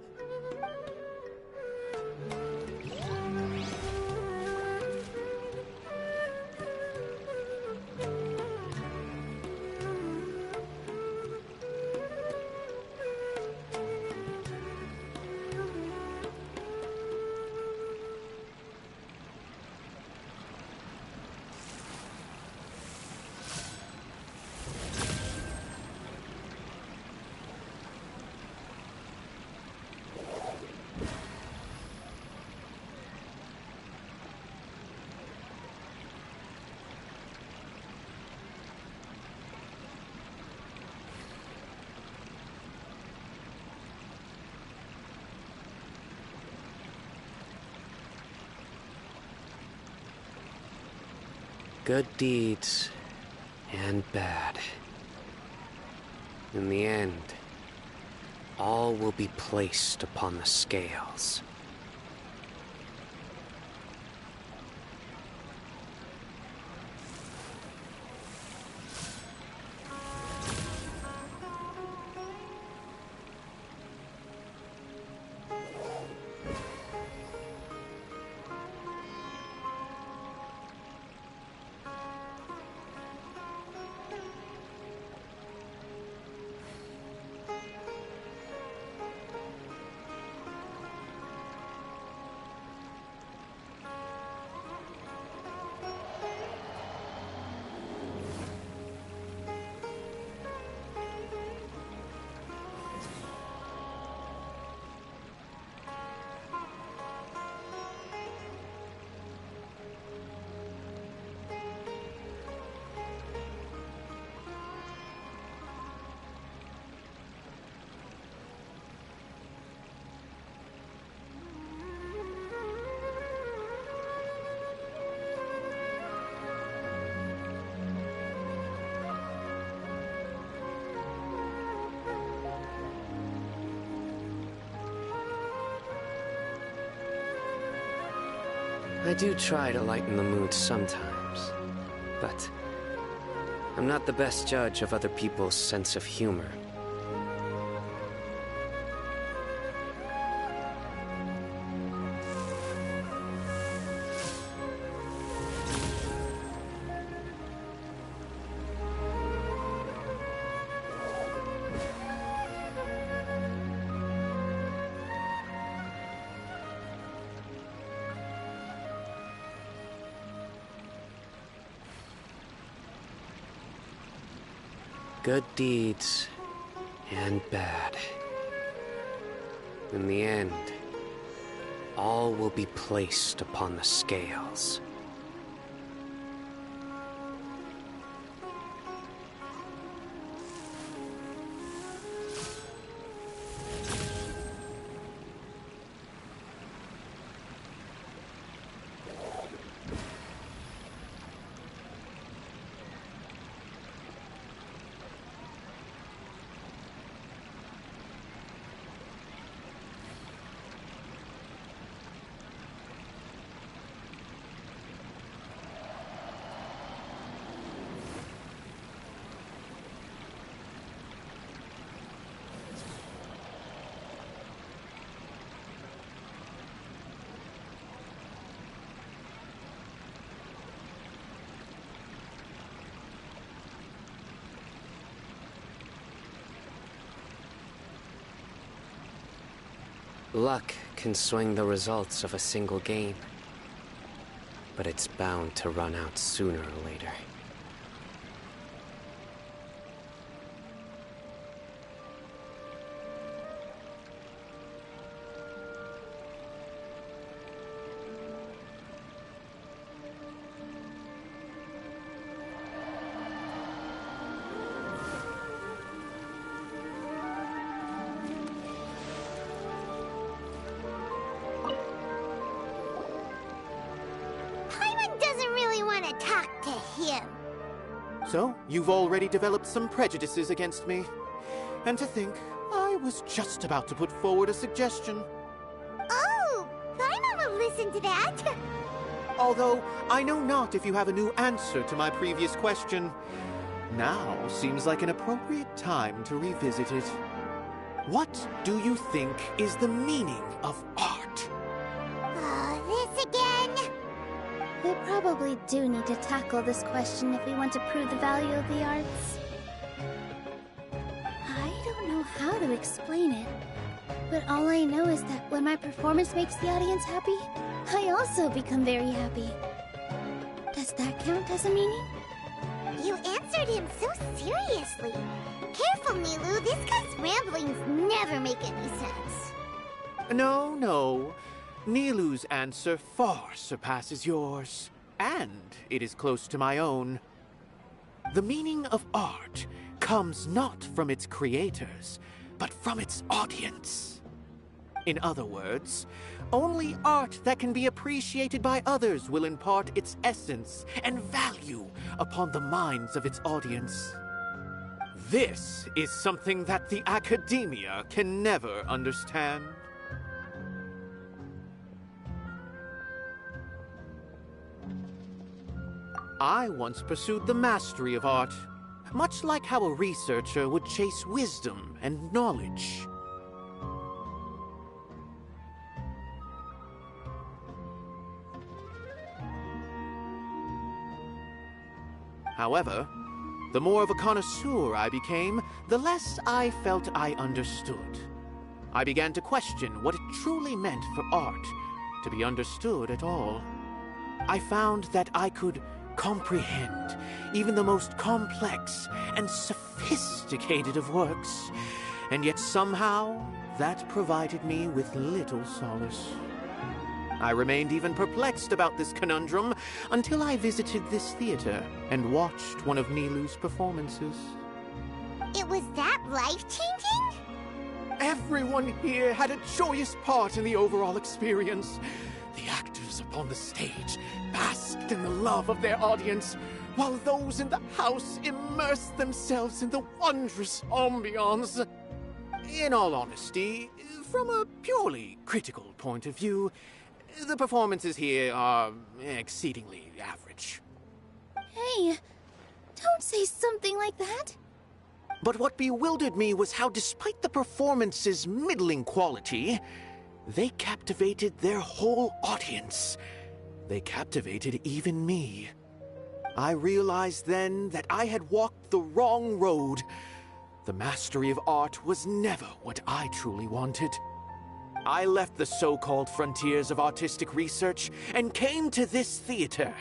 Good deeds and bad. In the end, all will be placed upon the scales. I do try to lighten the mood sometimes, but I'm not the best judge of other people's sense of humor. Good deeds and bad. In the end, all will be placed upon the scales. Luck can swing the results of a single game, but it's bound to run out sooner or later. So, you've already developed some prejudices against me. And to think, I was just about to put forward a suggestion. Oh, Paimon will listen to that. Although, I know not if you have a new answer to my previous question. Now seems like an appropriate time to revisit it. What do you think is the meaning of art? Oh, this again? We probably do need to tackle this question if we want to prove the value of the arts. I don't know how to explain it, but all I know is that when my performance makes the audience happy, I also become very happy. Does that count as a meaning? You answered him so seriously. Careful, Nilou, this guy's ramblings never make any sense. No. Nilou's answer far surpasses yours, and it is close to my own. The meaning of art comes not from its creators, but from its audience. In other words, only art that can be appreciated by others will impart its essence and value upon the minds of its audience. This is something that the academia can never understand. I once pursued the mastery of art, much like how a researcher would chase wisdom and knowledge. However, the more of a connoisseur I became, the less I felt I understood. I began to question what it truly meant for art to be understood at all. I found that I could comprehend even the most complex and sophisticated of works, and yet somehow that provided me with little solace. I remained even perplexed about this conundrum until I visited this theater and watched one of Nilou's performances. It was that life-changing? Everyone here had a joyous part in the overall experience. The actors upon the stage basked in the love of their audience, while those in the house immersed themselves in the wondrous ambiance. In all honesty, from a purely critical point of view, the performances here are exceedingly average. Hey, don't say something like that. But what bewildered me was how, despite the performance's middling quality, they captivated their whole audience. They captivated even me. I realized then that I had walked the wrong road. The mastery of art was never what I truly wanted. I left the so-called frontiers of artistic research and came to this theater,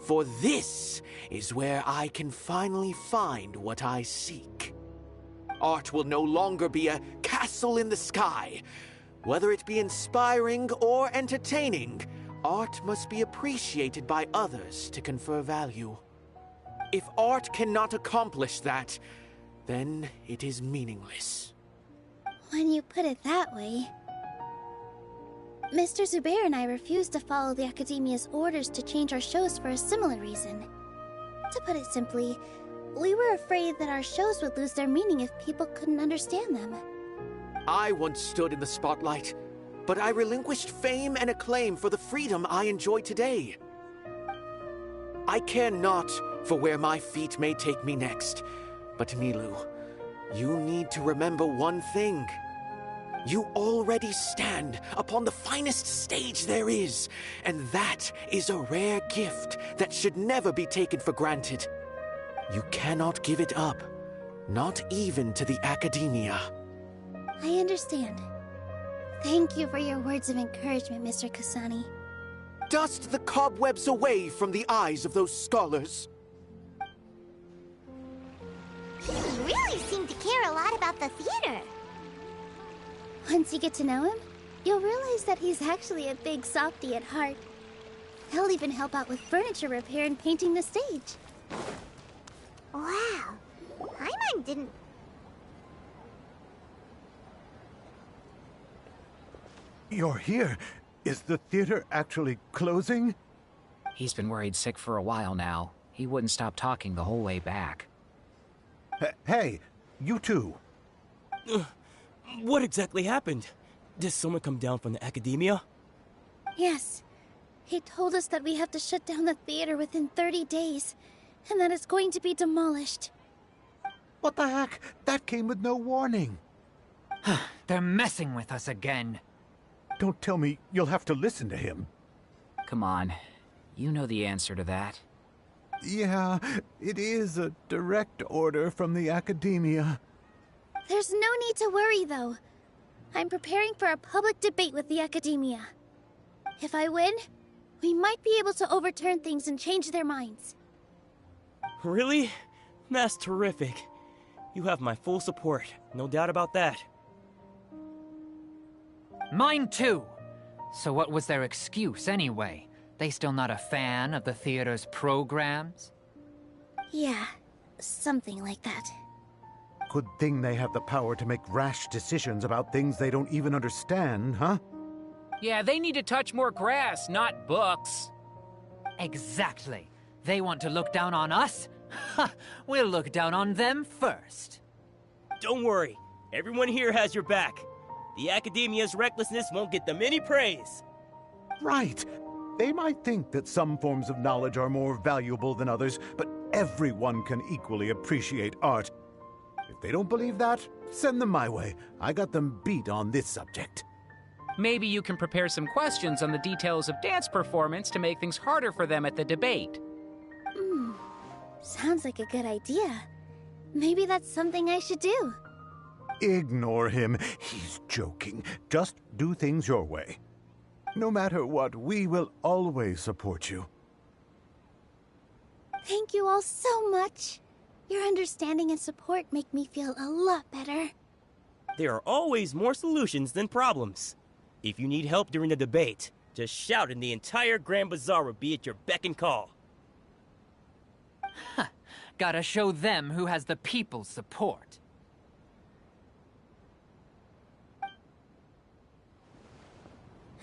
for this is where I can finally find what I seek. Art will no longer be a castle in the sky. Whether it be inspiring or entertaining, art must be appreciated by others to confer value. If art cannot accomplish that, then it is meaningless. When you put it that way... Mr. Zubair and I refused to follow the Academia's orders to change our shows for a similar reason. To put it simply, we were afraid that our shows would lose their meaning if people couldn't understand them. I once stood in the spotlight, but I relinquished fame and acclaim for the freedom I enjoy today. I care not for where my feet may take me next, but Nilou, you need to remember one thing. You already stand upon the finest stage there is, and that is a rare gift that should never be taken for granted. You cannot give it up, not even to the Academia. I understand. Thank you for your words of encouragement, Mr. Kasani. Dust the cobwebs away from the eyes of those scholars. He really seemed to care a lot about the theater. Once you get to know him, you'll realize that he's actually a big softy at heart. He'll even help out with furniture repair and painting the stage. Wow. Paimon didn't... You're here. Is the theater actually closing? He's been worried sick for a while now. He wouldn't stop talking the whole way back. Hey, you two. What exactly happened? Did someone come down from the academia? Yes. He told us that we have to shut down the theater within 30 days, and that it's going to be demolished. What the heck? That came with no warning. They're messing with us again. Don't tell me you'll have to listen to him. Come on. You know the answer to that. Yeah, it is a direct order from the academia. There's no need to worry, though. I'm preparing for a public debate with the academia. If I win, we might be able to overturn things and change their minds. Really? That's terrific. You have my full support, no doubt about that. Mine too. So what was their excuse anyway? They still not a fan of the theater's programs? Yeah, something like that. Good thing they have the power to make rash decisions about things they don't even understand, huh? Yeah, they need to touch more grass, not books. Exactly. They want to look down on us? Ha! We'll look down on them first. Don't worry. Everyone here has your back. The academia's recklessness won't get them any praise. Right. They might think that some forms of knowledge are more valuable than others, but everyone can equally appreciate art. If they don't believe that, send them my way. I got them beat on this subject. Maybe you can prepare some questions on the details of dance performance to make things harder for them at the debate. Sounds like a good idea. Maybe that's something I should do. Ignore him. He's joking. Just do things your way. No matter what, we will always support you. Thank you all so much. Your understanding and support make me feel a lot better. There are always more solutions than problems. If you need help during the debate, just shout and the entire Grand Bazaar will be at your beck and call. Gotta show them who has the people's support.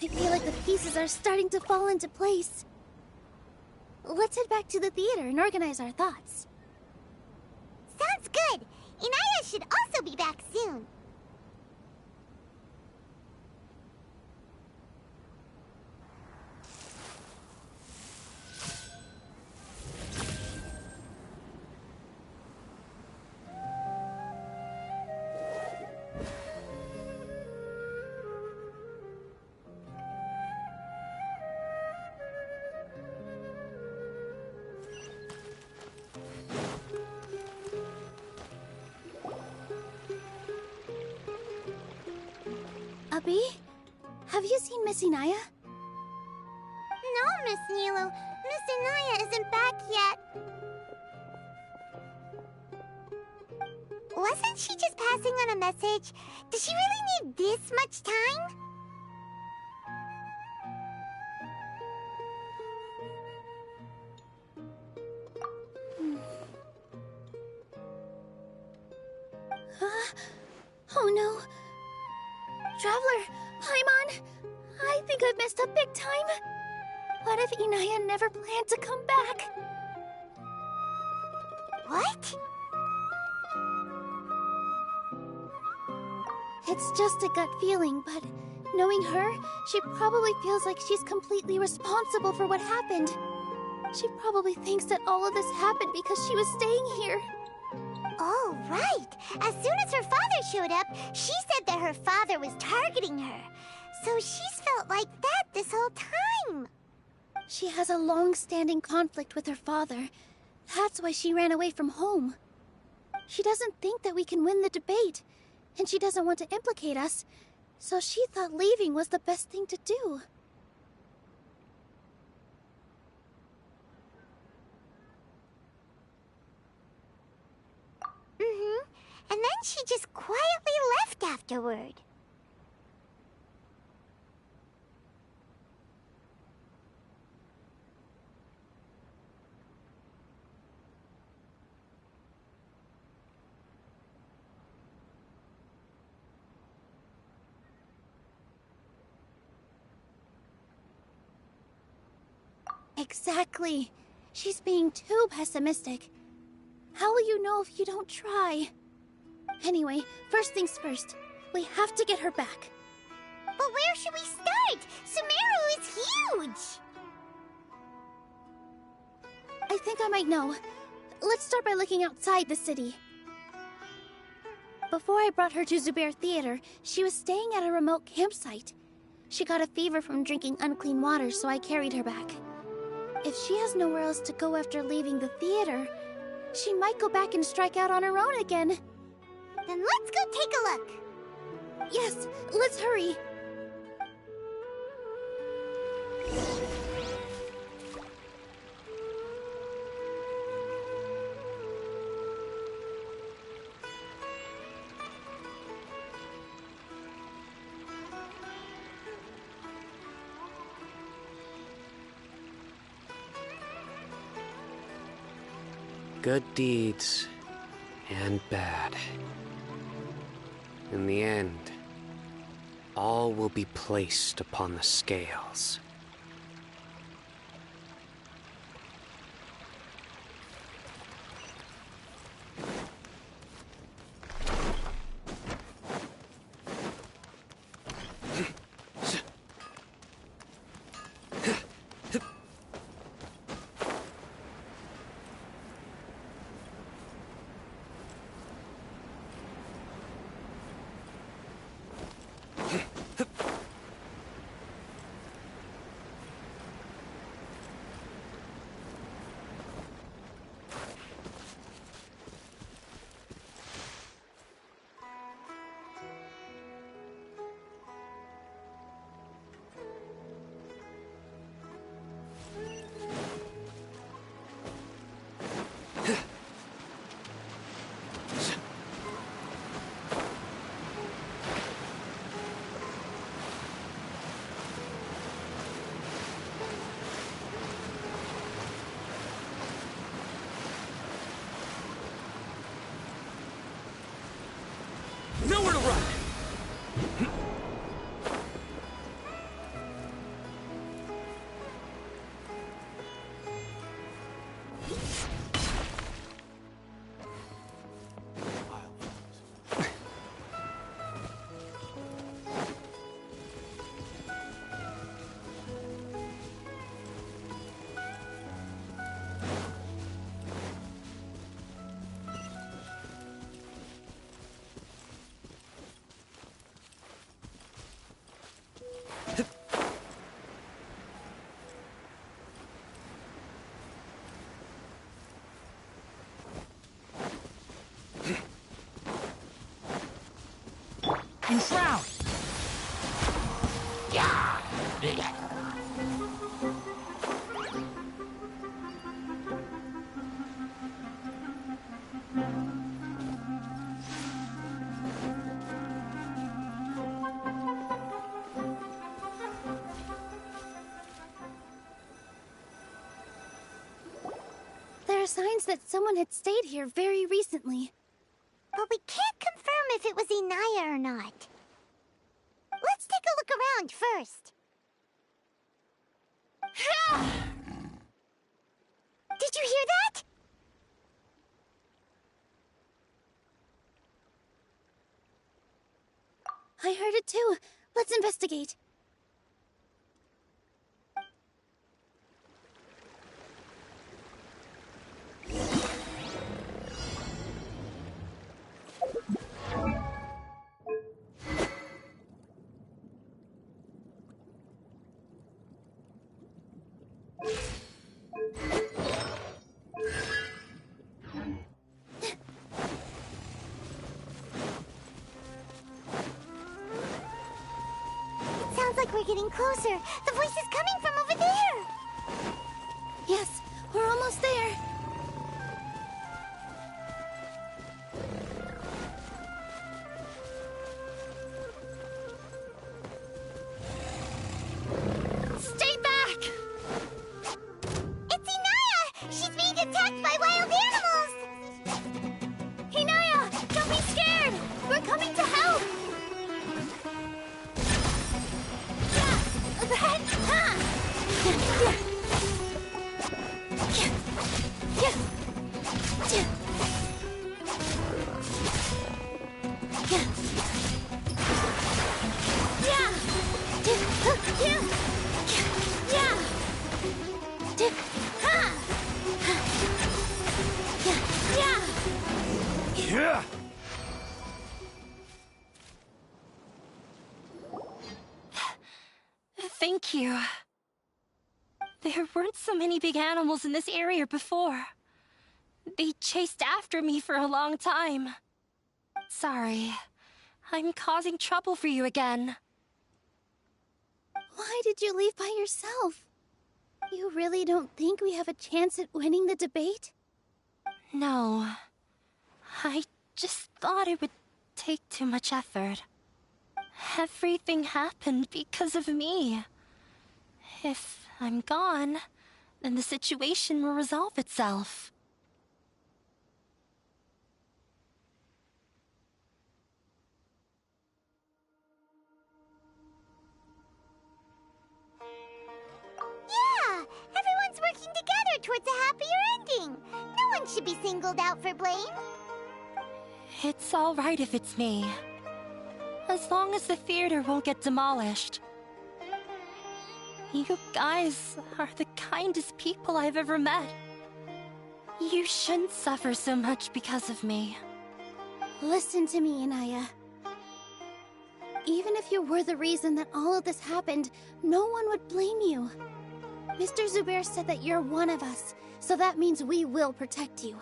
I feel like the pieces are starting to fall into place. Let's head back to the theater and organize our thoughts. Sounds good. Inaya should also be back soon. Abby? Have you seen Miss Inaya? No, Miss Nilu. Miss Inaya isn't back yet. Wasn't she just passing on a message? Does she really need this much time? Oh no. Traveler, Paimon, I think I've messed up big time. What if Inaya never planned to come back? What? It's just a gut feeling, but knowing her, she probably feels like she's completely responsible for what happened. She probably thinks that all of this happened because she was staying here. Oh, right. As soon as her father showed up, she said that her father was targeting her. So she's felt like that this whole time. She has a long-standing conflict with her father. That's why she ran away from home. She doesn't think that we can win the debate, and she doesn't want to implicate us, So she thought leaving was the best thing to do. Mm-hmm. And then she just quietly left afterward. Exactly. She's being too pessimistic. How will you know if you don't try? Anyway, first things first. We have to get her back. But where should we start? SUMERU is huge! I think I might know. Let's start by looking outside the city. Before I brought her to Zubair Theater, she was staying at a remote campsite. She got a fever from drinking unclean water, so I carried her back. If she has nowhere else to go after leaving the theater, she might go back and strike out on her own again. Then let's go take a look. Yes, let's hurry. Good deeds and bad. In the end, all will be placed upon the scales. Nowhere to run! Enshroud! There are signs that someone had stayed here very recently. But we can't confirm if it was Inaya or not. Let's take a look around first. Did you hear that? I heard it too. Let's investigate. we're getting closer. The voice is coming from over there. Yes, we're almost there. Stay back! It's Inaya! She's being attacked by wild animals! Hinaya, don't be scared! We're coming to help! Yeah. Thank you. There weren't so many big animals in this area before. They chased after me for a long time. Sorry. I'm causing trouble for you again. Why did you leave by yourself? You really don't think we have a chance at winning the debate? No. I just thought it would take too much effort. Everything happened because of me. If I'm gone, then the situation will resolve itself. Yeah! Everyone's working together towards a happier ending. No one should be singled out for blame. It's all right if it's me. As long as the theater won't get demolished. You guys are the kindest people I've ever met. You shouldn't suffer so much because of me. Listen to me, Inaya. Even if you were the reason that all of this happened, no one would blame you. Mr. Zubair said that you're one of us, so that means we will protect you.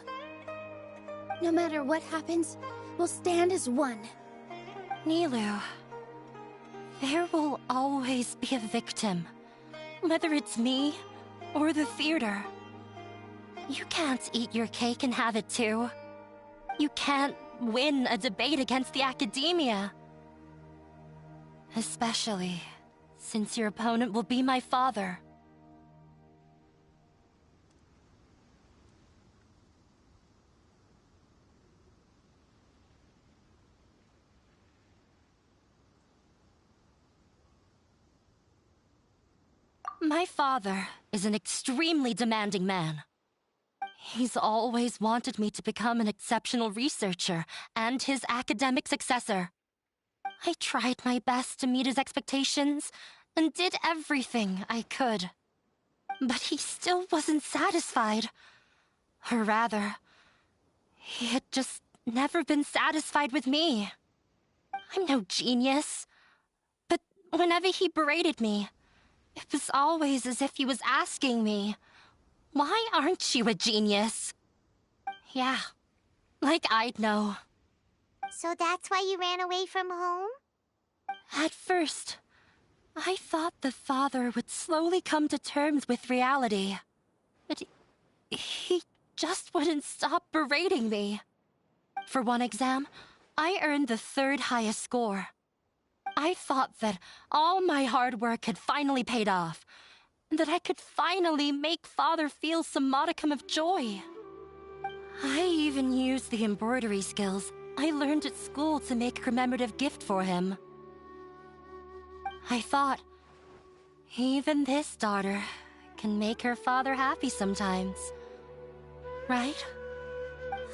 No matter what happens, we'll stand as one. Nilou, there will always be a victim. Whether it's me or the theater. You can't eat your cake and have it too. You can't win a debate against the academia. Especially since your opponent will be my father. My father is an extremely demanding man. He's always wanted me to become an exceptional researcher and his academic successor. I tried my best to meet his expectations and did everything I could. But he still wasn't satisfied. Or rather, he had just never been satisfied with me. I'm no genius. But whenever he berated me, it was always as if he was asking me, "Why aren't you a genius?" Yeah, like I'd know. So that's why you ran away from home? At first, I thought the father would slowly come to terms with reality. But he just wouldn't stop berating me. For one exam, I earned the 3rd highest score. I thought that all my hard work had finally paid off, and that I could finally make Father feel some modicum of joy. I even used the embroidery skills I learned at school to make a commemorative gift for him. I thought, even this daughter can make her father happy sometimes. Right?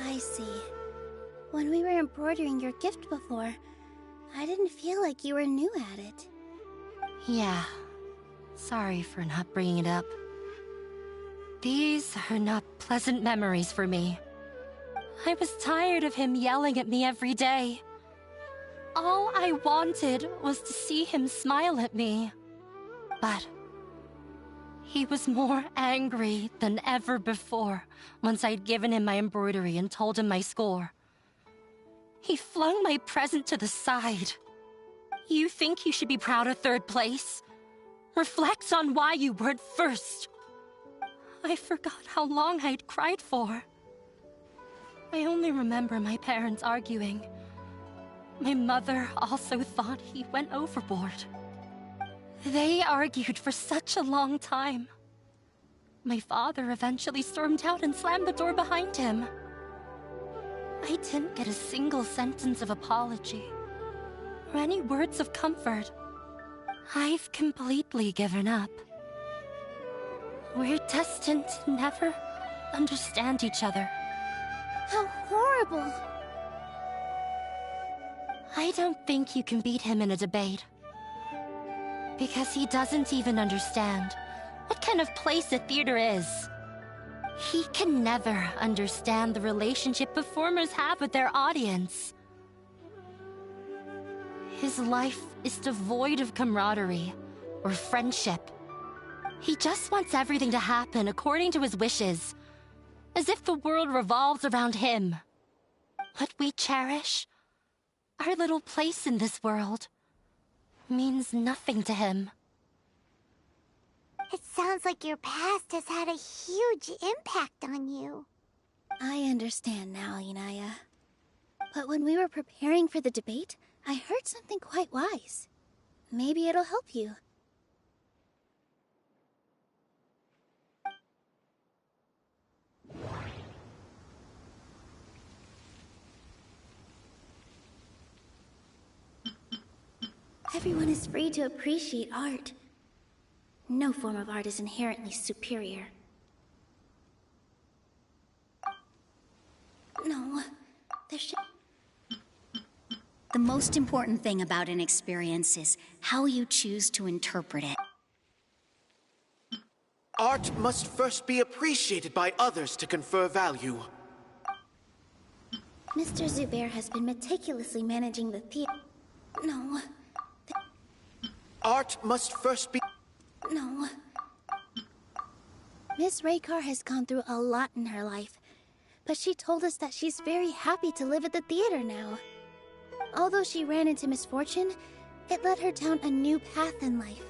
I see. When we were embroidering your gift before, I didn't feel like you were new at it. Yeah. Sorry for not bringing it up. These are not pleasant memories for me. I was tired of him yelling at me every day. All I wanted was to see him smile at me. But he was more angry than ever before once I'd given him my embroidery and told him my score. He flung my present to the side. You think you should be proud of 3rd place? Reflect on why you weren't first. I forgot how long I'd cried for. I only remember my parents arguing. My mother also thought he went overboard. They argued for such a long time. My father eventually stormed out and slammed the door behind him. I didn't get a single sentence of apology or any words of comfort. I've completely given up. We're destined to never understand each other. How horrible! I don't think you can beat him in a debate. Because he doesn't even understand what kind of place a theater is. He can never understand the relationship performers have with their audience. His life is devoid of camaraderie or friendship. He just wants everything to happen according to his wishes, as if the world revolves around him. What we cherish, our little place in this world, means nothing to him. It sounds like your past has had a huge impact on you. I understand now, Inaya. But when we were preparing for the debate, I heard something quite wise. Maybe it'll help you. Everyone is free to appreciate art. No form of art is inherently superior. No, there should... The most important thing about an experience is how you choose to interpret it. Art must first be appreciated by others to confer value. Mr. Zubair has been meticulously managing the theater. No. Art must first be... No. Miss Raykar has gone through a lot in her life, but she told us that she's very happy to live at the theater now. Although she ran into misfortune, it led her down a new path in life.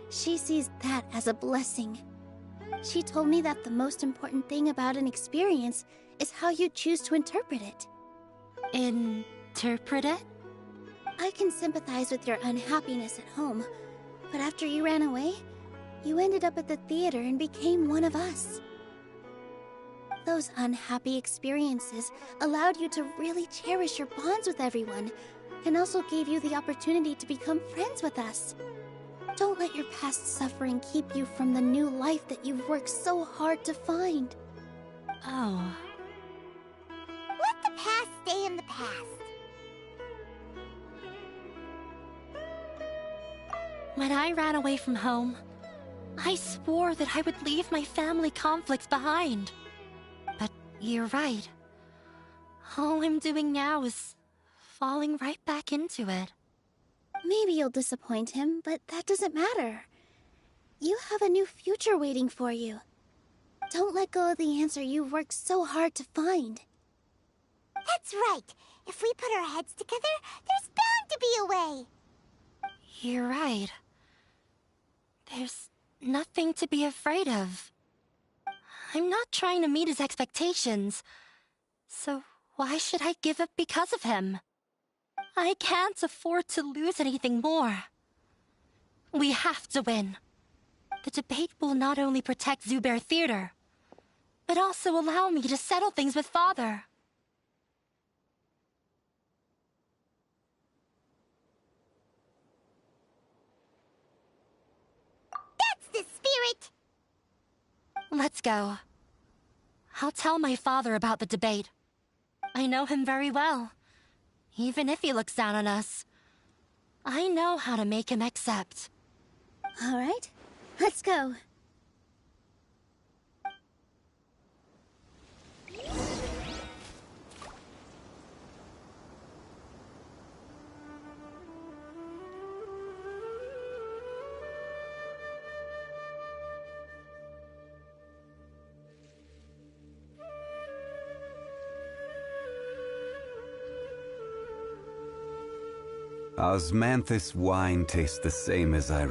She sees that as a blessing. She told me that the most important thing about an experience is how you choose to interpret it. Interpret it? I can sympathize with your unhappiness at home, but after you ran away, you ended up at the theater and became one of us. Those unhappy experiences allowed you to really cherish your bonds with everyone, and also gave you the opportunity to become friends with us. Don't let your past suffering keep you from the new life that you've worked so hard to find. Oh. Let the past stay in the past. When I ran away from home, I swore that I would leave my family conflicts behind. But you're right. All I'm doing now is falling right back into it. Maybe you'll disappoint him, but that doesn't matter. You have a new future waiting for you. Don't let go of the answer you've worked so hard to find. That's right. If we put our heads together, there's bound to be a way. You're right. There's nothing to be afraid of. I'm not trying to meet his expectations, so why should I give up because of him? I can't afford to lose anything more. We have to win. The debate will not only protect Zubair Theater, but also allow me to settle things with Father. That's the spirit! Let's go. I'll tell my father about the debate. I know him very well. Even if he looks down on us, I know how to make him accept. All right, let's go. Osmanthus wine tastes the same as I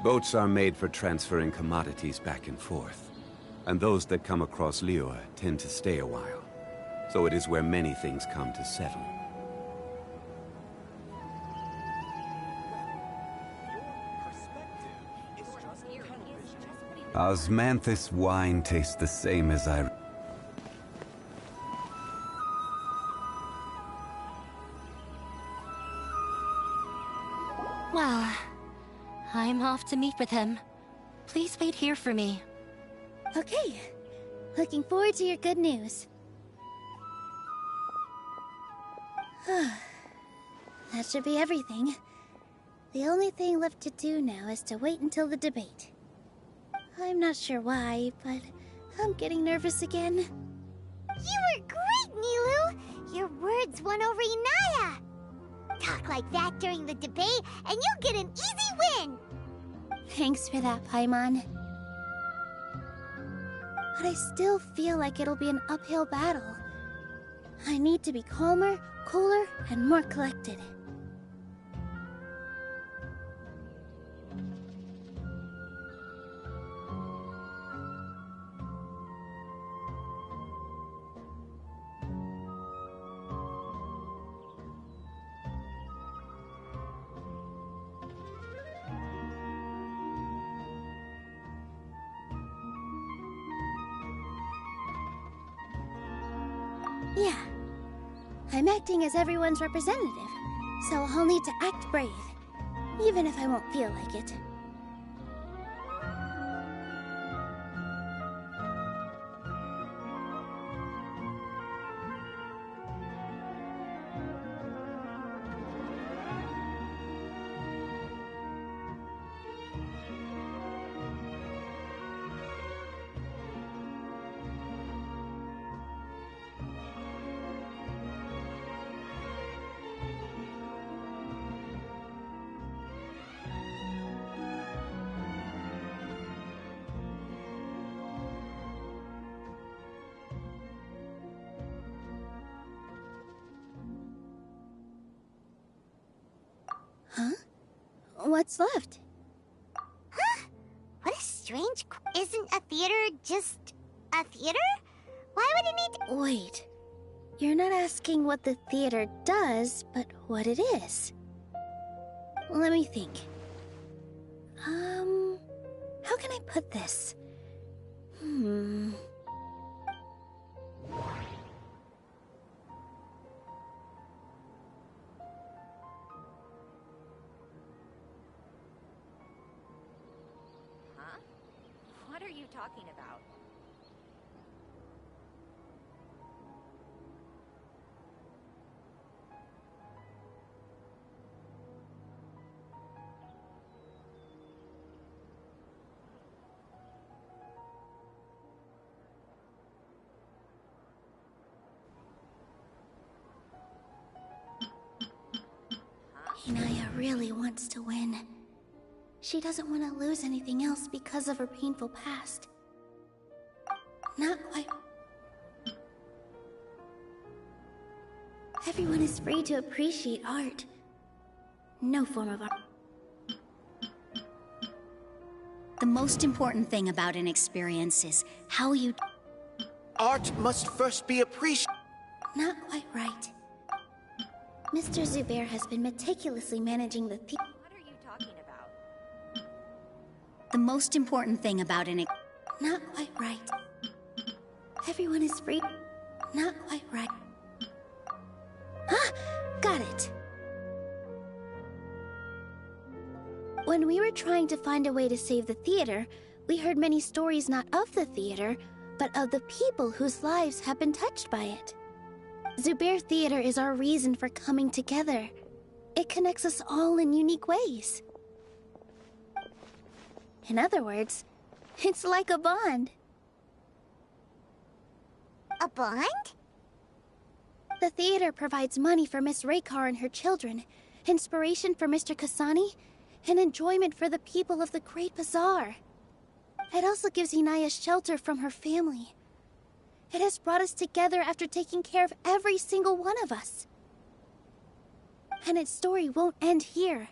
Boats are made for transferring commodities back and forth, and those that come across Liyue tend to stay a while. So it is where many things come to settle. Osmanthus wine tastes the same as I... Well, I'm off to meet with him. Please wait here for me. Okay. Looking forward to your good news. That should be everything. The only thing left to do now is to wait until the debate. I'm not sure why, but I'm getting nervous again. You were great, Nilou! Your words won over Inaya! Talk like that during the debate, and you'll get an easy win! Thanks for that, Paimon. But I still feel like it'll be an uphill battle. I need to be calmer, cooler, and more collected. Yeah. I'm acting as everyone's representative, so I'll need to act brave, even if I won't feel like it. Huh? What's left? Huh? What a strange... Isn't a theater just a theater? Why would it need to... Wait. You're not asking what the theater does, but what it is. Let me think. How can I put this? What are you talking about? Inaya really wants to win. She doesn't want to lose anything else because of her painful past. Not quite. Everyone is free to appreciate art. No form of art. The most important thing about an experience is how you... Art must first be appreciated. Not quite right. Mr. Zubair has been meticulously managing the What are you talking about? The most important thing about an... Not quite right. Everyone is free. Not quite right. Ah! Got it! When we were trying to find a way to save the theater, we heard many stories not of the theater, but of the people whose lives have been touched by it. Zubair Theater is our reason for coming together. It connects us all in unique ways. In other words, it's like a bond. A bond? The theater provides money for Miss Raykar and her children, inspiration for Mr. Kasani, and enjoyment for the people of the Great Bazaar. It also gives Inaya shelter from her family. It has brought us together after taking care of every single one of us. And its story won't end here.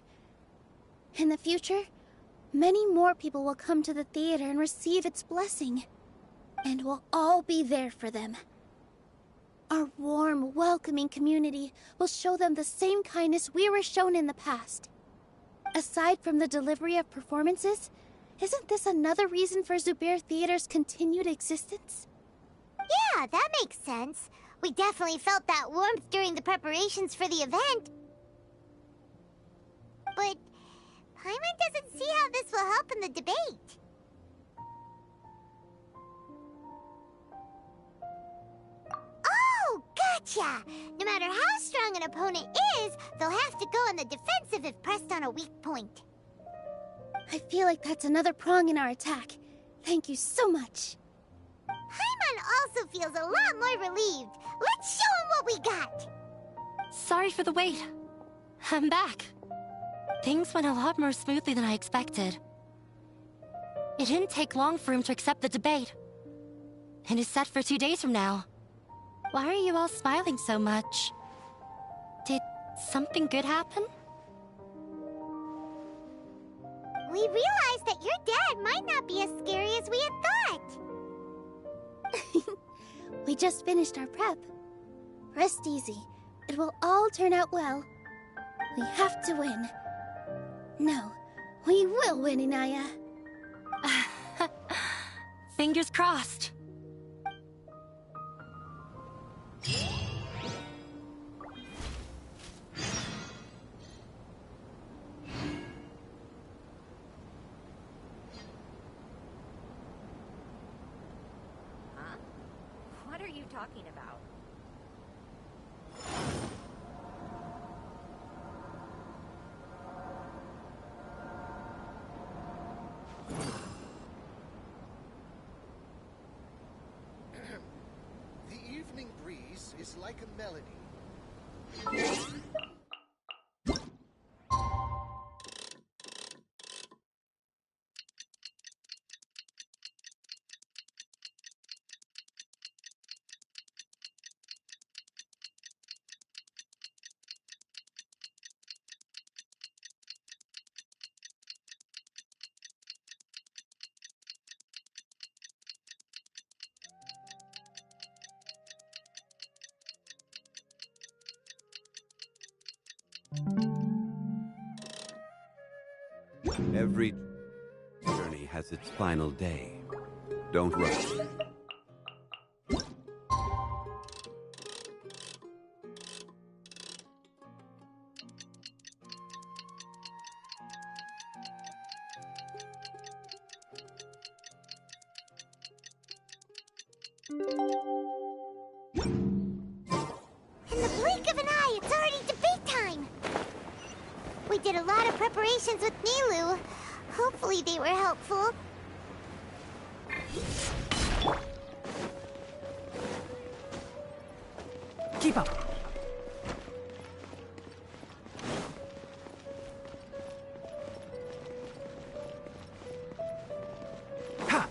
In the future, many more people will come to the theater and receive its blessing. And we'll all be there for them. Our warm, welcoming community will show them the same kindness we were shown in the past. Aside from the delivery of performances, isn't this another reason for Zubair Theater's continued existence? Yeah, that makes sense. We definitely felt that warmth during the preparations for the event. But Paimon doesn't see how this will help in the debate. Oh, gotcha! No matter how strong an opponent is, they'll have to go on the defensive if pressed on a weak point. I feel like that's another prong in our attack. Thank you so much. Paimon also feels a lot more relieved. Let's show him what we got! Sorry for the wait. I'm back. Things went a lot more smoothly than I expected. It didn't take long for him to accept the debate. It is set for 2 days from now. Why are you all smiling so much? Did something good happen? We realized that your dad might not be as scary as we had thought. We just finished our prep. Rest easy. It will all turn out well. We have to win. No, we will win, Inaya. Fingers crossed. Huh? What are you talking about? The evening breeze is like a melody. Every journey has its final day. Don't rush. preparations with Nilu. Hopefully they were helpful. Keep up. Ha!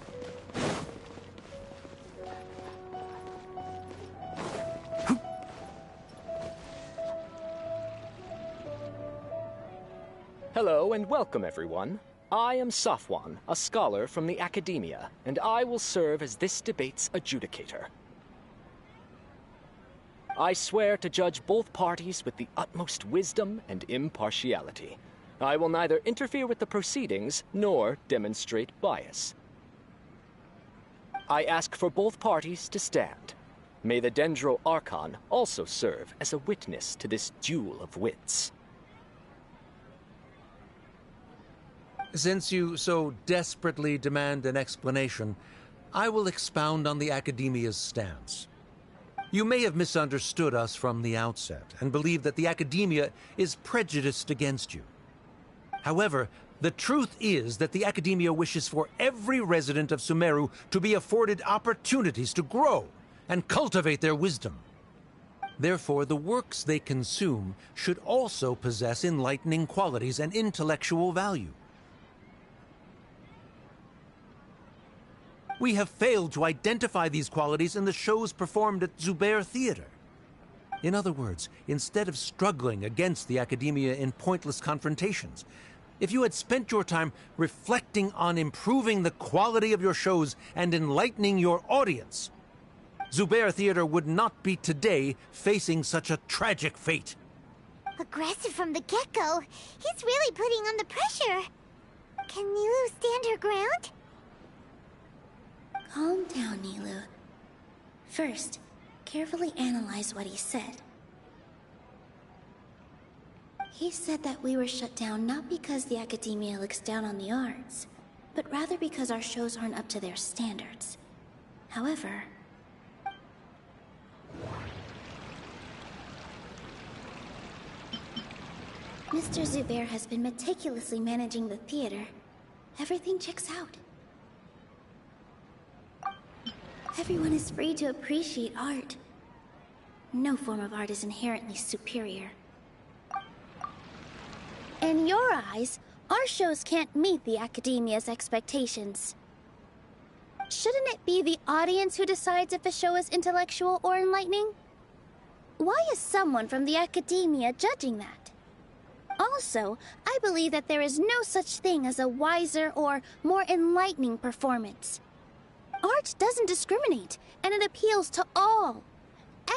Hello and welcome, everyone. I am Safwan, a scholar from the Academia, and I will serve as this debate's adjudicator. I swear to judge both parties with the utmost wisdom and impartiality. I will neither interfere with the proceedings nor demonstrate bias. I ask for both parties to stand. May the Dendro Archon also serve as a witness to this duel of wits. Since you so desperately demand an explanation, I will expound on the Academia's stance. You may have misunderstood us from the outset and believe that the Academia is prejudiced against you. However, the truth is that the Academia wishes for every resident of SUMERU to be afforded opportunities to grow and cultivate their wisdom. Therefore, the works they consume should also possess enlightening qualities and intellectual value. We have failed to identify these qualities in the shows performed at Zubair Theater. In other words, instead of struggling against the Academia in pointless confrontations, if you had spent your time reflecting on improving the quality of your shows and enlightening your audience, Zubair Theater would not be today facing such a tragic fate. Aggressive from the get-go. He's really putting on the pressure. Can Nilu stand her ground? Calm down, Nilu. First, carefully analyze what he said. He said that we were shut down not because the Academia looks down on the arts, but rather because our shows aren't up to their standards. However, Mr. Zubair has been meticulously managing the theater. Everything checks out. Everyone is free to appreciate art. No form of art is inherently superior. In your eyes, our shows can't meet the Academia's expectations. Shouldn't it be the audience who decides if a show is intellectual or enlightening? Why is someone from the Academia judging that? Also, I believe that there is no such thing as a wiser or more enlightening performance. Art doesn't discriminate, and it appeals to all.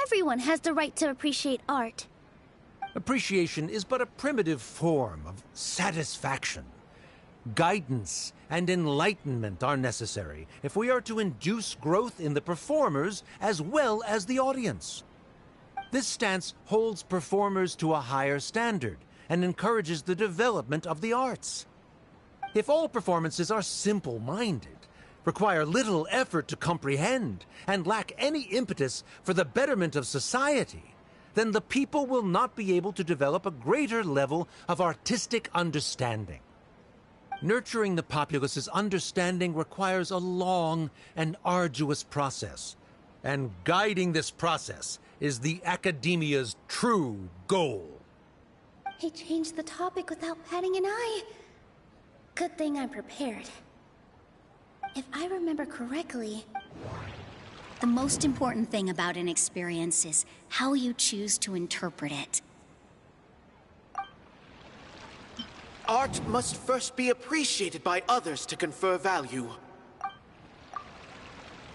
Everyone has the right to appreciate art. Appreciation is but a primitive form of satisfaction. Guidance and enlightenment are necessary if we are to induce growth in the performers as well as the audience. This stance holds performers to a higher standard and encourages the development of the arts. If all performances are simple-minded, require little effort to comprehend, and lack any impetus for the betterment of society, then the people will not be able to develop a greater level of artistic understanding. Nurturing the populace's understanding requires a long and arduous process, and guiding this process is the Academia's true goal. He changed the topic without batting an eye. Good thing I'm prepared. If I remember correctly, the most important thing about an experience is how you choose to interpret it. Art must first be appreciated by others to confer value.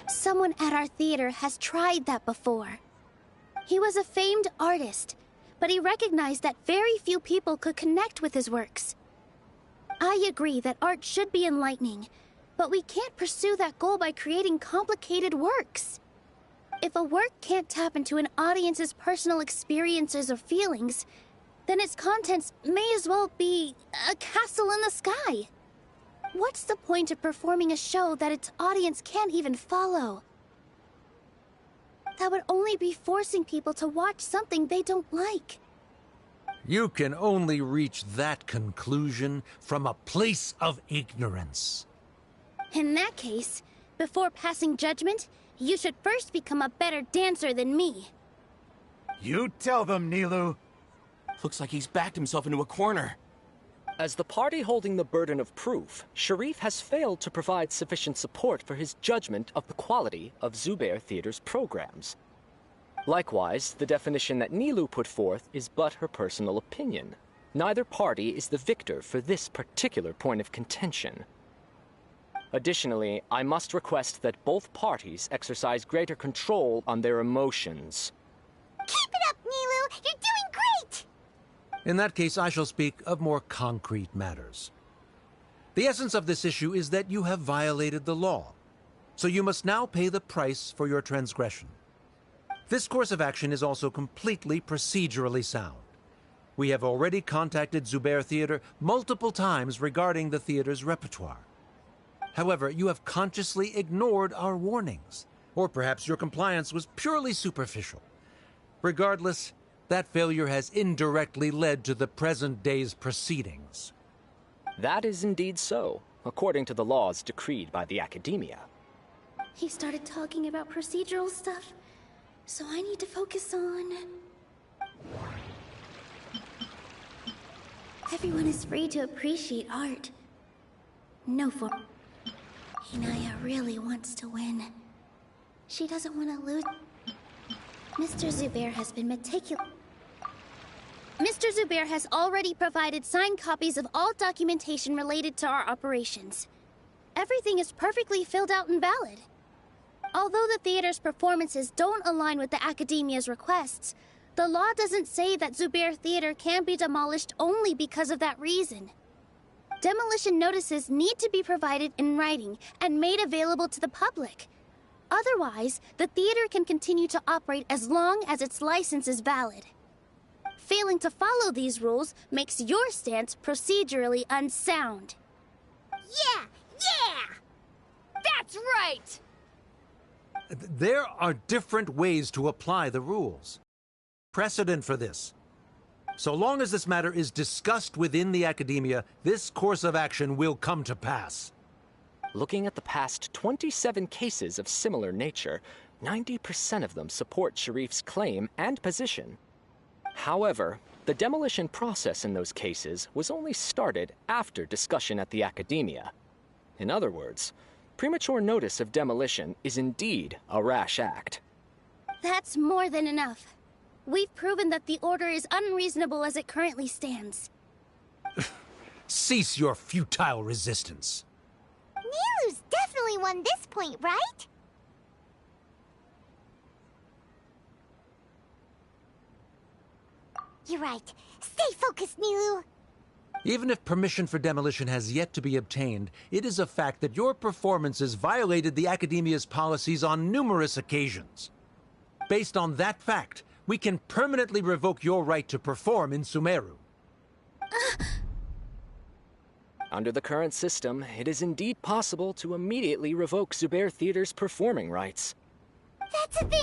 Someone at our theater has tried that before. He was a famed artist, but he recognized that very few people could connect with his works. I agree that art should be enlightening, but we can't pursue that goal by creating complicated works. If a work can't tap into an audience's personal experiences or feelings, then its contents may as well be a castle in the sky. What's the point of performing a show that its audience can't even follow? That would only be forcing people to watch something they don't like. You can only reach that conclusion from a place of ignorance. In that case, before passing judgment, you should first become a better dancer than me. You tell them, Nilu. Looks like he's backed himself into a corner. As the party holding the burden of proof, Sharif has failed to provide sufficient support for his judgment of the quality of Zubair Theater's programs. Likewise, the definition that Nilu put forth is but her personal opinion. Neither party is the victor for this particular point of contention. Additionally, I must request that both parties exercise greater control on their emotions. Keep it up, Nilu! You're doing great! In that case, I shall speak of more concrete matters. The essence of this issue is that you have violated the law, so you must now pay the price for your transgression. This course of action is also completely procedurally sound. We have already contacted Zubair Theater multiple times regarding the theater's repertoire. However, you have consciously ignored our warnings, or perhaps your compliance was purely superficial. Regardless, that failure has indirectly led to the present day's proceedings. That is indeed so, according to the laws decreed by the Academia. He started talking about procedural stuff, so I need to focus on... Everyone is free to appreciate art. No for... Inaya really wants to win. She doesn't want to lose. Mr. Zubair has been meticulous. Mr. Zubair has already provided signed copies of all documentation related to our operations. Everything is perfectly filled out and valid. Although the theater's performances don't align with the Academia's requests, the law doesn't say that Zubair Theater can be demolished only because of that reason. Demolition notices need to be provided in writing and made available to the public. Otherwise, the theater can continue to operate as long as its license is valid. Failing to follow these rules makes your stance procedurally unsound. Yeah! Yeah! That's right! There are different ways to apply the rules. Precedent for this. So long as this matter is discussed within the Academia, this course of action will come to pass. Looking at the past 27 cases of similar nature, 90% of them support Sharif's claim and position. However, the demolition process in those cases was only started after discussion at the Academia. In other words, premature notice of demolition is indeed a rash act. That's more than enough. We've proven that the order is unreasonable as it currently stands. Cease your futile resistance. Nilu's definitely won this point, right? You're right. Stay focused, Nilu. Even if permission for demolition has yet to be obtained, it is a fact that your performances violated the Academia's policies on numerous occasions. Based on that fact, we can permanently revoke your right to perform in SUMERU. Under the current system, it is indeed possible to immediately revoke Zubair Theater's performing rights. That's a thing?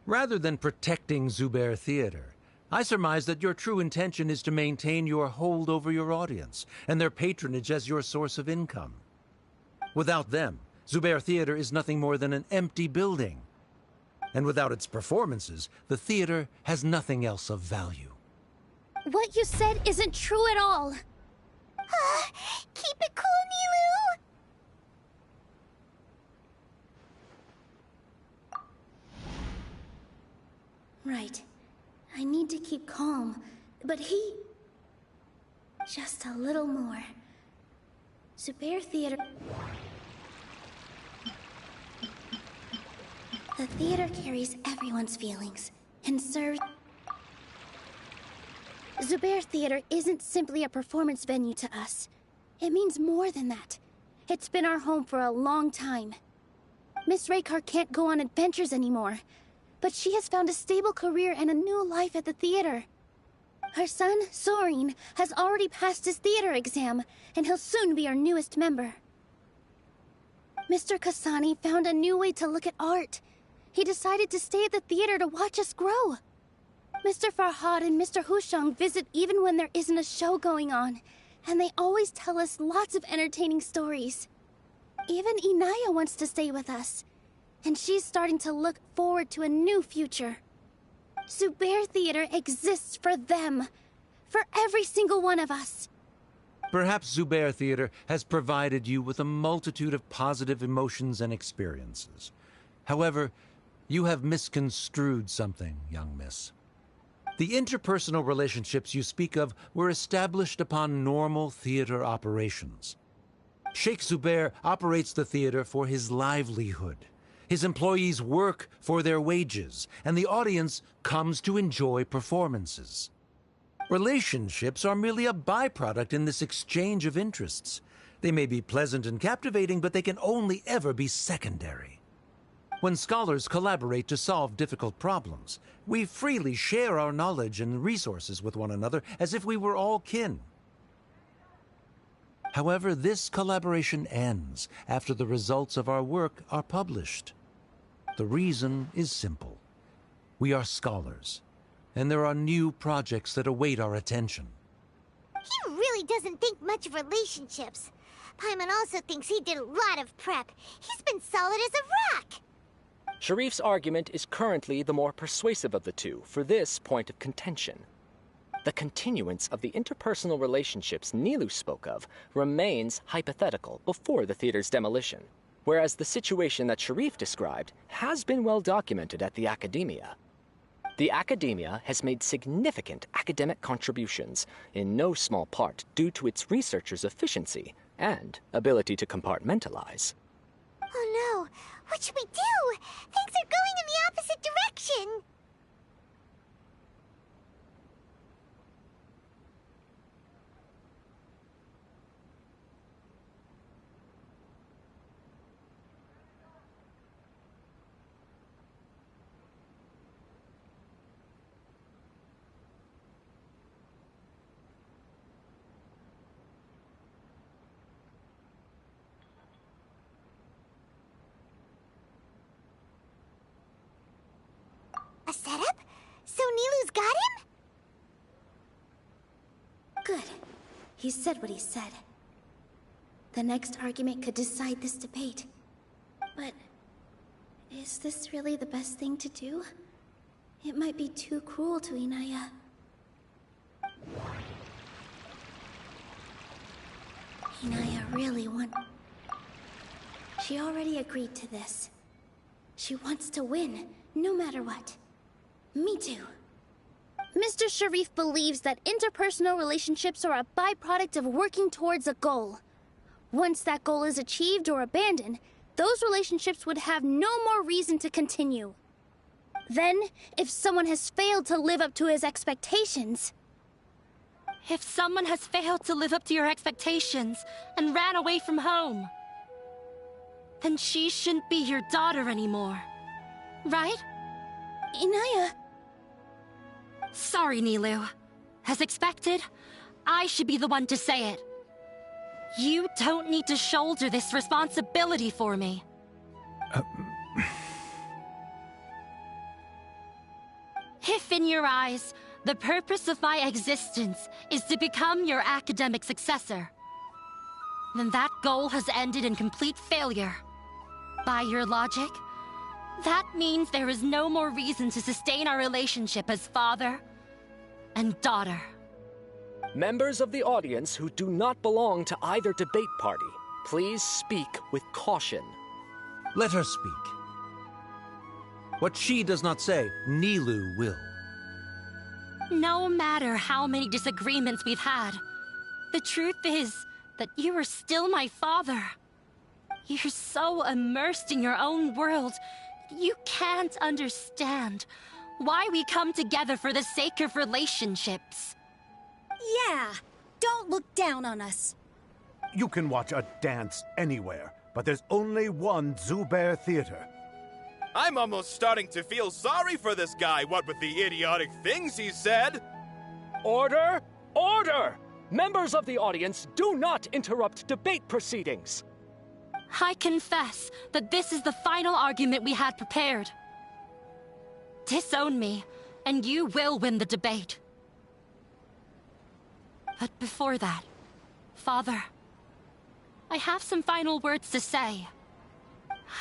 Rather than protecting Zubair Theater, I surmise that your true intention is to maintain your hold over your audience and their patronage as your source of income. Without them, Zubair Theater is nothing more than an empty building. And without its performances, the theater has nothing else of value. What you said isn't true at all. Keep it cool, Nilu! Right. I need to keep calm, but he... Just a little more. Zubair Theater... The theater carries everyone's feelings, and serves... Zubair Theater isn't simply a performance venue to us. It means more than that. It's been our home for a long time. Miss Raykar can't go on adventures anymore, but she has found a stable career and a new life at the theater. Her son, Sorin, has already passed his theater exam, and he'll soon be our newest member. Mr. Kasani found a new way to look at art. he decided to stay at the theater to watch us grow. Mr. Farhad and Mr. Hushang visit even when there isn't a show going on, and they always tell us lots of entertaining stories. Even Inaya wants to stay with us, and she's starting to look forward to a new future. Zubair Theater exists for them, for every single one of us. Perhaps Zubair Theater has provided you with a multitude of positive emotions and experiences. However, you have misconstrued something, young miss. The interpersonal relationships you speak of were established upon normal theater operations. Sheikh Zubair operates the theater for his livelihood. His employees work for their wages, and the audience comes to enjoy performances. Relationships are merely a byproduct in this exchange of interests. They may be pleasant and captivating, but they can only ever be secondary. When scholars collaborate to solve difficult problems, we freely share our knowledge and resources with one another as if we were all kin. However, this collaboration ends after the results of our work are published. The reason is simple. We are scholars, and there are new projects that await our attention. He really doesn't think much of relationships. Paimon also thinks he did a lot of prep. He's been solid as a rock. Sharif's argument is currently the more persuasive of the two for this point of contention. The continuance of the interpersonal relationships Nilu spoke of remains hypothetical before the theater's demolition, whereas the situation that Sharif described has been well documented at the Academia. The Academia has made significant academic contributions, in no small part due to its researchers' efficiency and ability to compartmentalize. Oh no! What should we do? Things are going in the opposite direction! A setup? So Nilu's got him? Good. He said what he said. The next argument could decide this debate. But is this really the best thing to do? It might be too cruel to Inaya. Inaya really wants... She already agreed to this. She wants to win, no matter what. Me too. Mr. Sharif believes that interpersonal relationships are a byproduct of working towards a goal. Once that goal is achieved or abandoned, those relationships would have no more reason to continue. Then, if someone has failed to live up to his expectations... If someone has failed to live up to your expectations and ran away from home, then she shouldn't be your daughter anymore. Right? Inaya... Sorry, Nilu. As expected, I should be the one to say it. You don't need to shoulder this responsibility for me. If in your eyes, the purpose of my existence is to become your academic successor, then that goal has ended in complete failure. By your logic, that means there is no more reason to sustain our relationship as father and daughter. Members of the audience who do not belong to either debate party, please speak with caution. Let her speak. What she does not say, Nilu will. No matter how many disagreements we've had, the truth is that you are still my father. You're so immersed in your own world, you can't understand why we come together for the sake of relationships. Yeah, don't look down on us. You can watch a dance anywhere, but there's only one Zubair Theater. I'm almost starting to feel sorry for this guy, what with the idiotic things he said. Order! Order! Members of the audience, do not interrupt debate proceedings. I confess that this is the final argument we had prepared. Disown me, and you will win the debate. But before that, Father, I have some final words to say.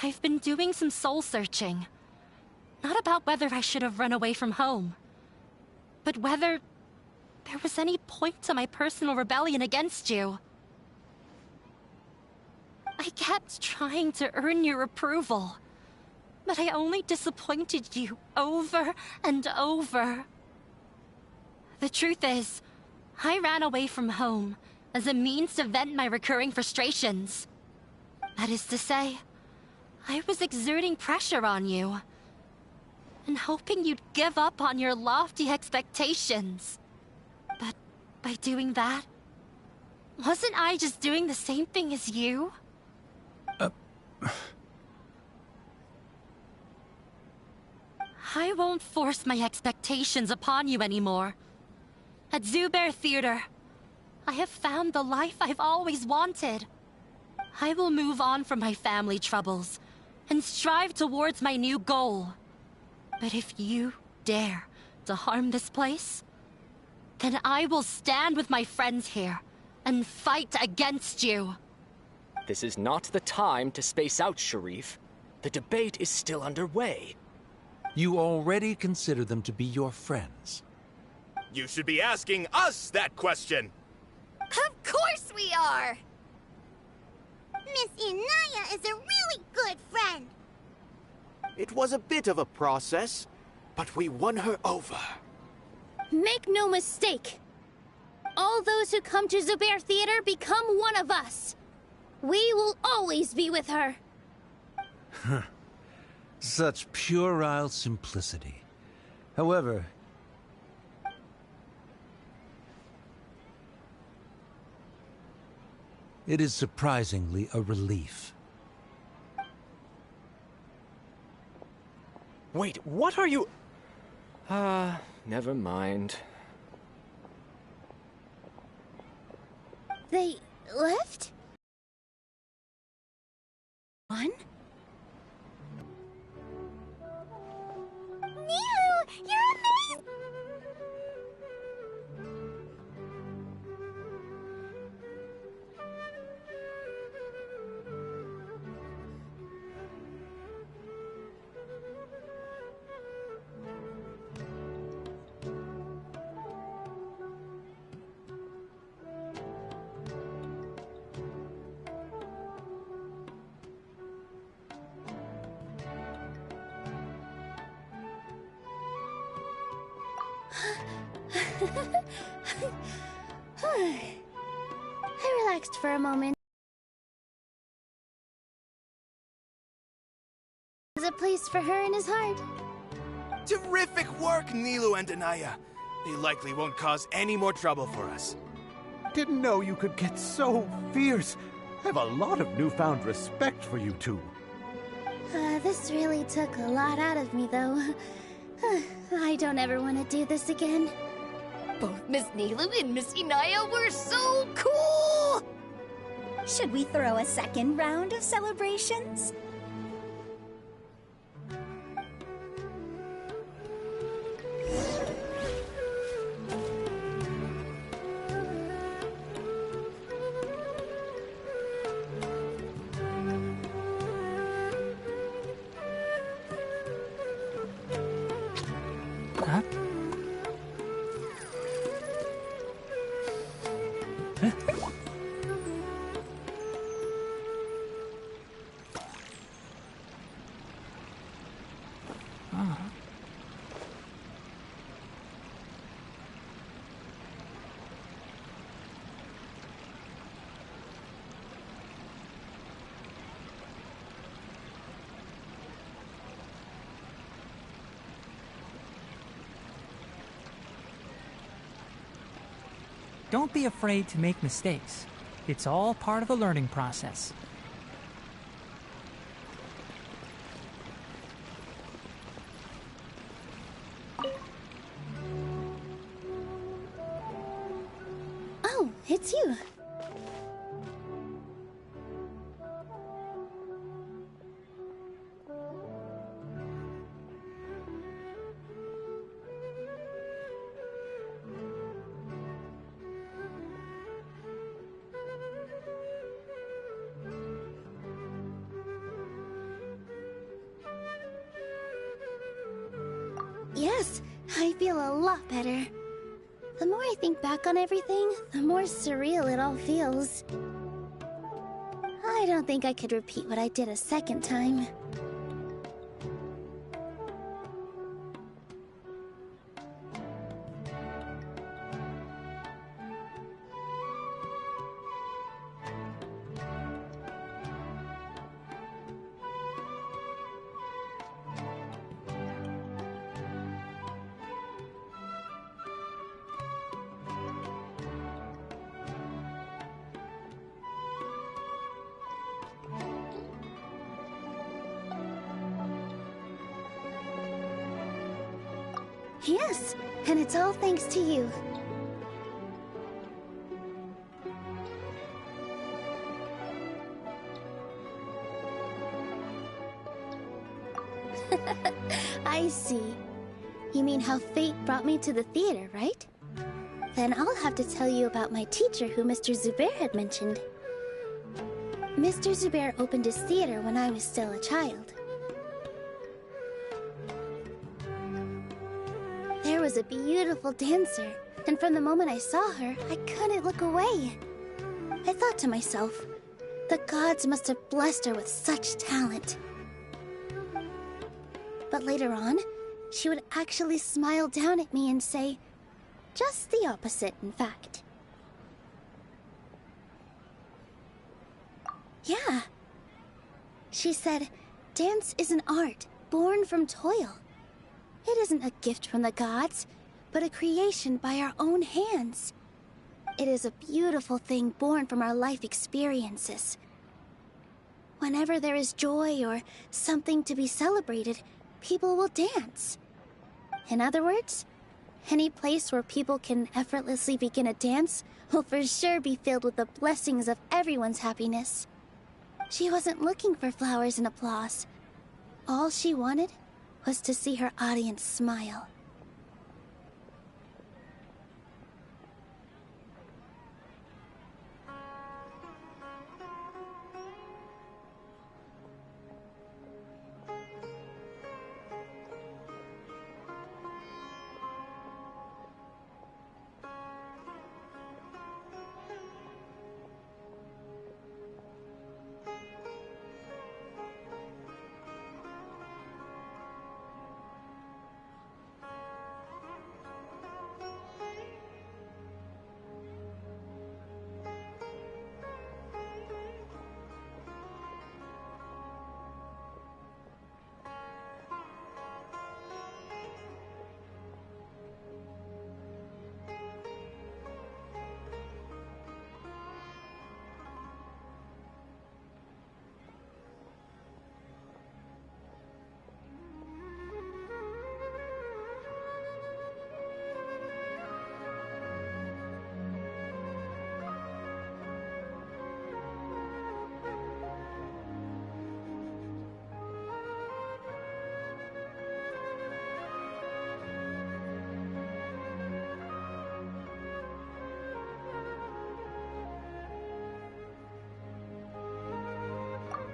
I've been doing some soul-searching. Not about whether I should have run away from home, but whether there was any point to my personal rebellion against you. I kept trying to earn your approval, but I only disappointed you over and over. The truth is, I ran away from home as a means to vent my recurring frustrations. That is to say, I was exerting pressure on you, and hoping you'd give up on your lofty expectations. But by doing that, wasn't I just doing the same thing as you? I won't force my expectations upon you anymore. At Zubair Theater, I have found the life I've always wanted. I will move on from my family troubles and strive towards my new goal. But if you dare to harm this place, then I will stand with my friends here and fight against you. This is not the time to space out, Sharif. The debate is still underway. You already consider them to be your friends. You should be asking us that question! Of course we are! Miss Inaya is a really good friend. It was a bit of a process, but we won her over. Make no mistake. All those who come to Zubair Theater become one of us. We will always be with her. Such puerile simplicity. However, it is surprisingly a relief. Wait, what are you... never mind. They left? One? Nilu, you're amazing! I relaxed for a moment. There's a place for her in his heart. Terrific work, Nilu and Anaya. They likely won't cause any more trouble for us. Didn't know you could get so fierce. I have a lot of newfound respect for you two. This really took a lot out of me, though. I don't ever want to do this again. Both Miss Nilu and Miss Inaya were so cool! Should we throw a second round of celebrations? Huh? Don't be afraid to make mistakes. It's all part of the learning process. Oh, it's you. Yes, I feel a lot better. The more I think back on everything, the more surreal it all feels. I don't think I could repeat what I did a second time. Yes, and it's all thanks to you. I see. You mean how fate brought me to the theater, right? Then I'll have to tell you about my teacher who Mr. Zubair had mentioned. Mr. Zubair opened his theater when I was still a child. There was a beautiful dancer, and from the moment I saw her, I couldn't look away. I thought to myself, the gods must have blessed her with such talent. But later on, she would actually smile down at me and say, just the opposite, in fact. Yeah. She said, dance is an art born from toil. It isn't a gift from the gods, but a creation by our own hands. It is a beautiful thing born from our life experiences. Whenever there is joy or something to be celebrated, people will dance. In other words, any place where people can effortlessly begin a dance will for sure be filled with the blessings of everyone's happiness. She wasn't looking for flowers and applause. All she wanted was to see her audience smile.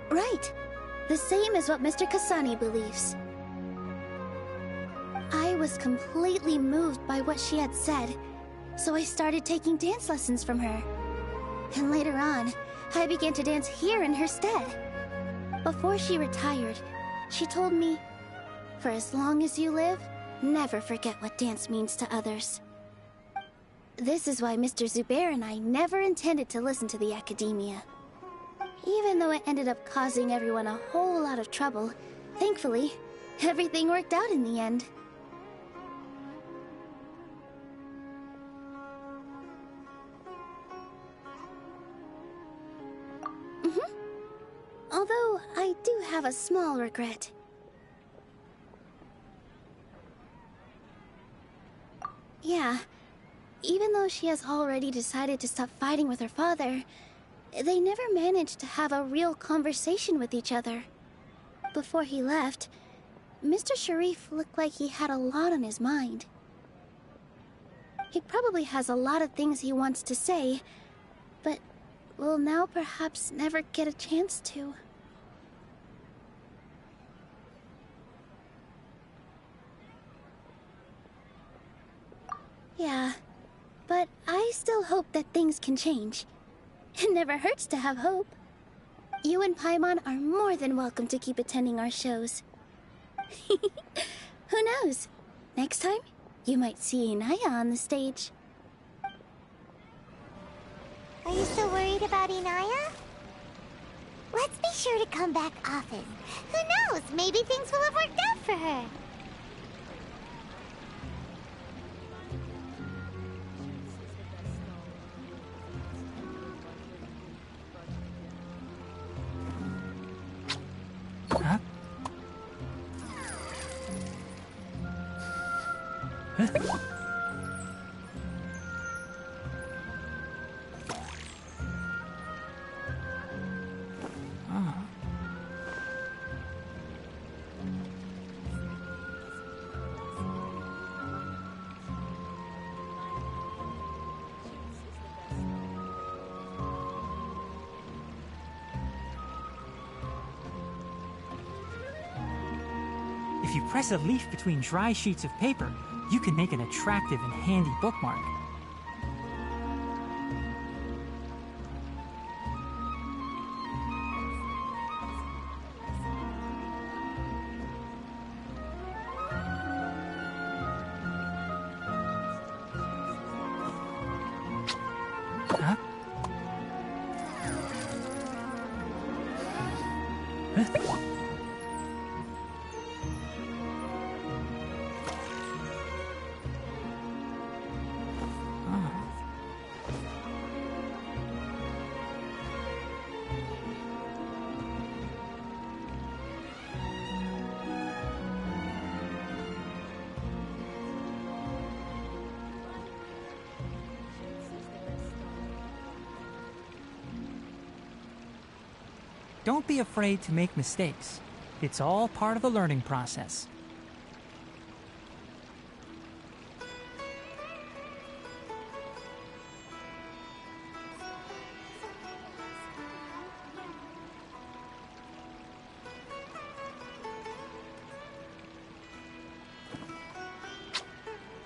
Right. The same as what Mr. Kasani believes. I was completely moved by what she had said, so I started taking dance lessons from her. And later on, I began to dance here in her stead. Before she retired, she told me, for as long as you live, never forget what dance means to others. This is why Mr. Zubair and I never intended to listen to the academia. Even though it ended up causing everyone a whole lot of trouble, thankfully, everything worked out in the end. Although, I do have a small regret. Yeah, even though she has already decided to stop fighting with her father, they never managed to have a real conversation with each other. Before he left, Mr. Sharif looked like he had a lot on his mind. He probably has a lot of things he wants to say, but will now perhaps never get a chance to. Yeah, but I still hope that things can change. It never hurts to have hope. You and Paimon are more than welcome to keep attending our shows. Who knows? Next time, you might see Inaya on the stage. Are you still worried about Inaya? Let's be sure to come back often. Who knows? Maybe things will have worked out for her. Huh? Huh? If you press a leaf between dry sheets of paper, you can make an attractive and handy bookmark. Huh? Huh? Don't be afraid to make mistakes. It's all part of the learning process.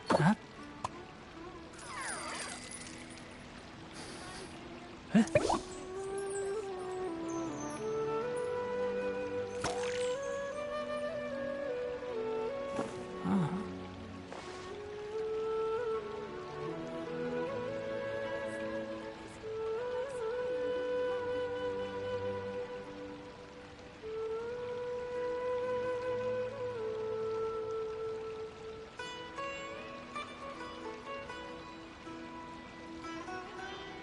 Huh? Huh?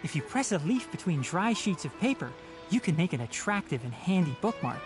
If you press a leaf between dry sheets of paper, you can make an attractive and handy bookmark.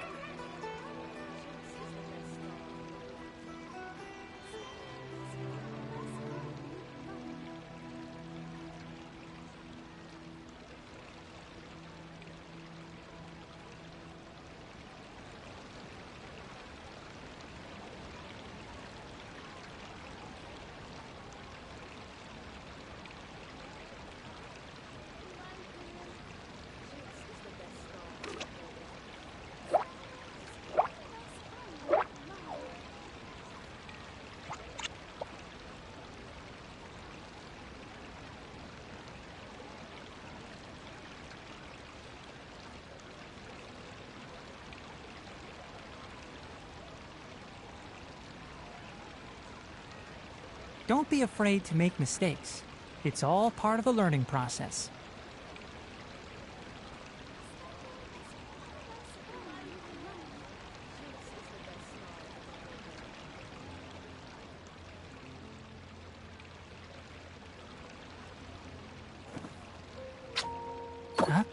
Don't be afraid to make mistakes. It's all part of the learning process. Huh?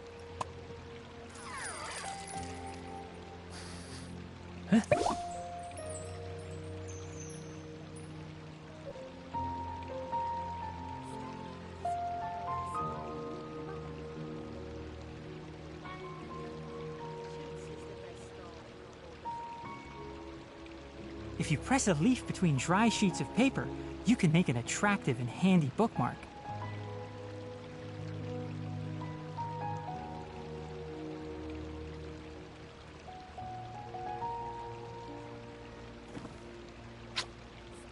Huh? If you press a leaf between dry sheets of paper, you can make an attractive and handy bookmark.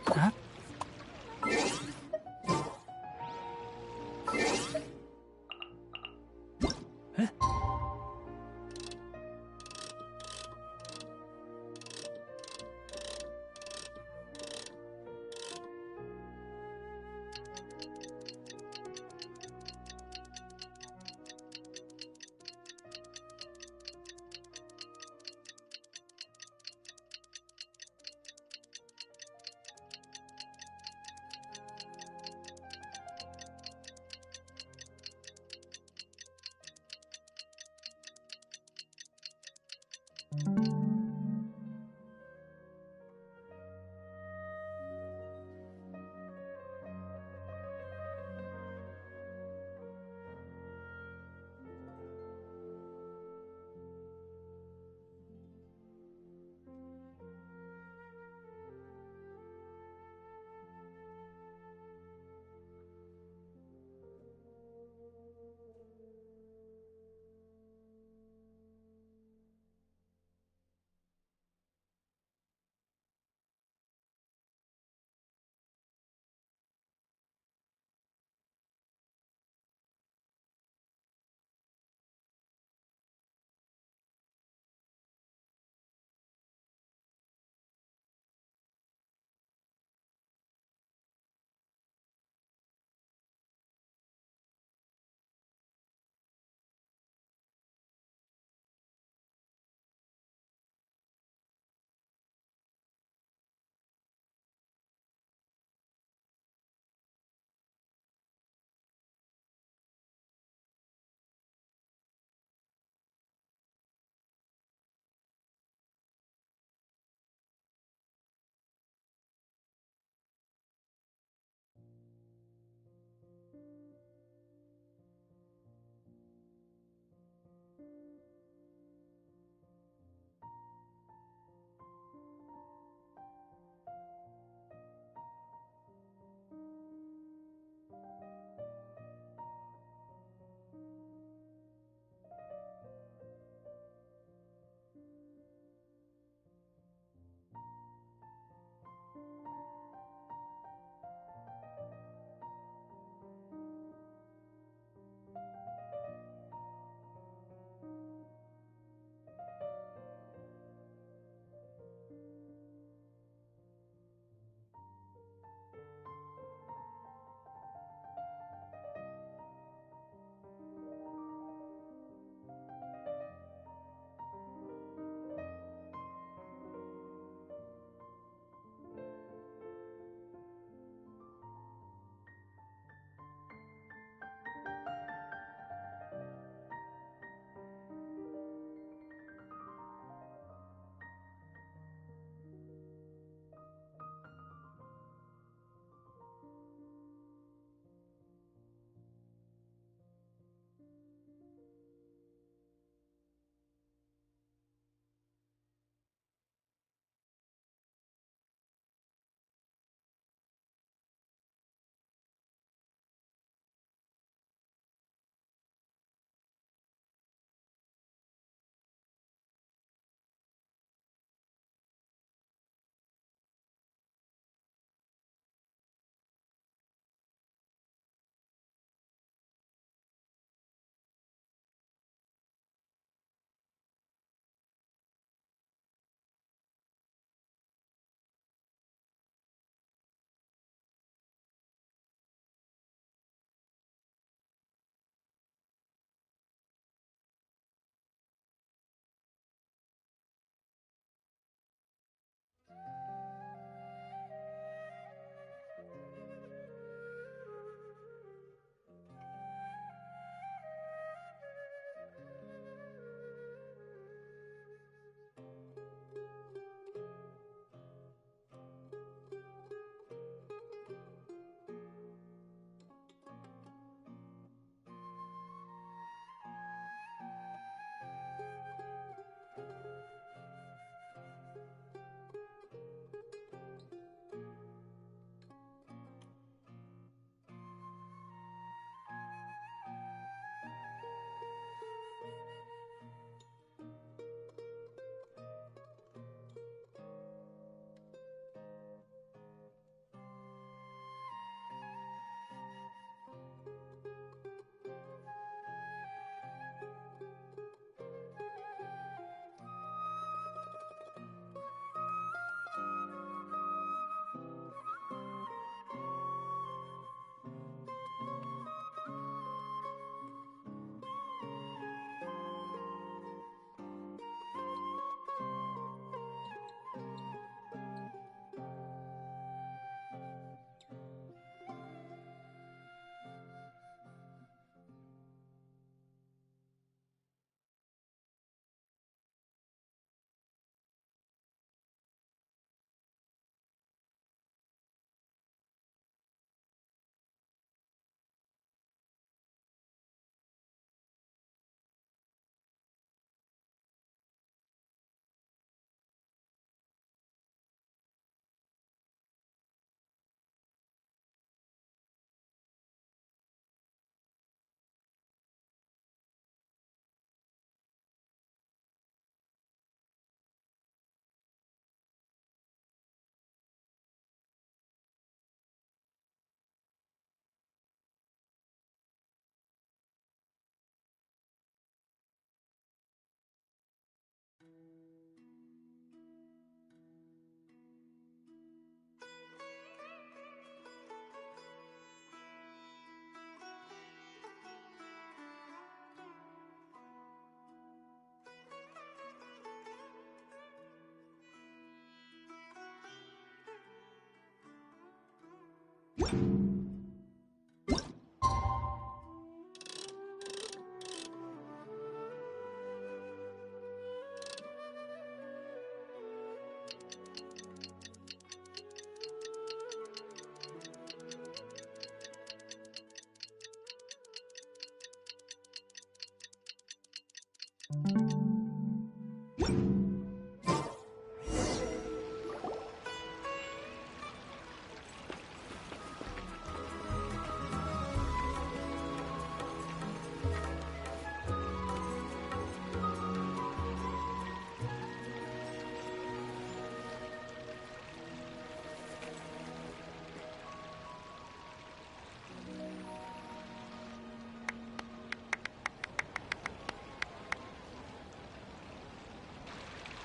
Huh?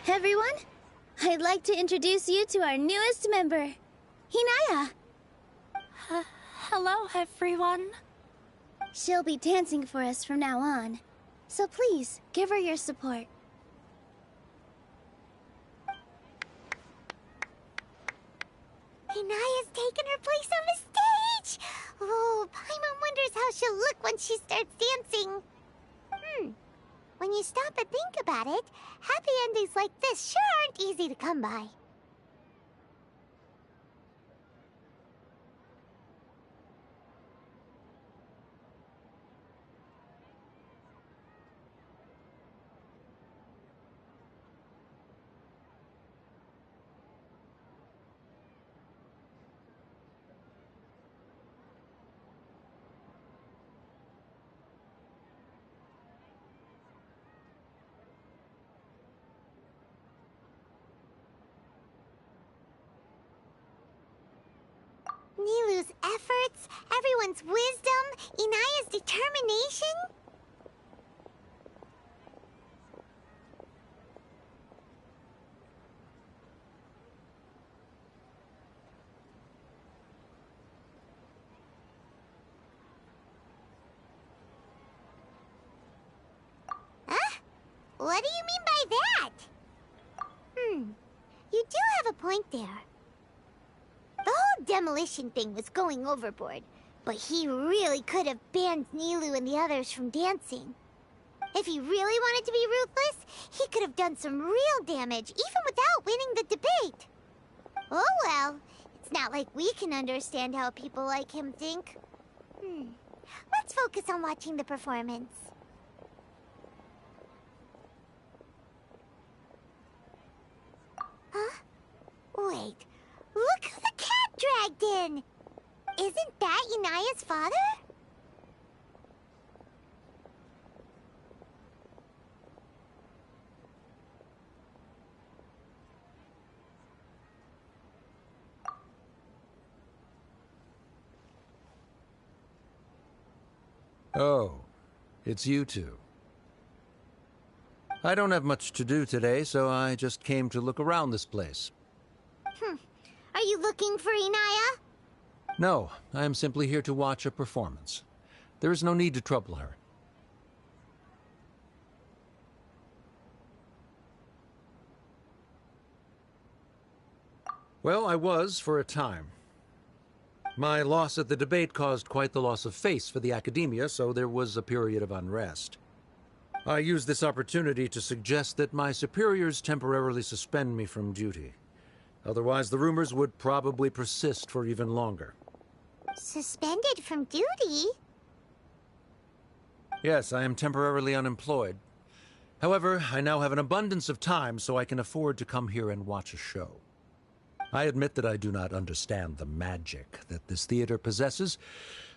Everyone, I'd like to introduce you to our newest member, Hinaya. Hello, everyone. She'll be dancing for us from now on, so please give her your support. Hinaya's taken her place on the stage! Oh, Paimon wonders how she'll look when she starts dancing. When you stop and think about it, happy endings like this sure aren't easy to come by. Nilou's efforts, everyone's wisdom, Inaya's determination. Huh? What do you mean by that? You do have a point there. The whole demolition thing was going overboard, but he really could have banned Nilou and the others from dancing. If he really wanted to be ruthless, he could have done some real damage, even without winning the debate. Oh well, it's not like we can understand how people like him think. Let's focus on watching the performance. Huh? Wait. Look who the cat dragged in! Isn't that Inaya's father? Oh, it's you two. I don't have much to do today, so I just came to look around this place. Are you looking for Inaya? No, I am simply here to watch a performance. There is no need to trouble her. Well, I was for a time. My loss at the debate caused quite the loss of face for the academia, so there was a period of unrest. I used this opportunity to suggest that my superiors temporarily suspend me from duty. Otherwise, the rumors would probably persist for even longer. Suspended from duty? Yes, I am temporarily unemployed. However, I now have an abundance of time, so I can afford to come here and watch a show. I admit that I do not understand the magic that this theater possesses,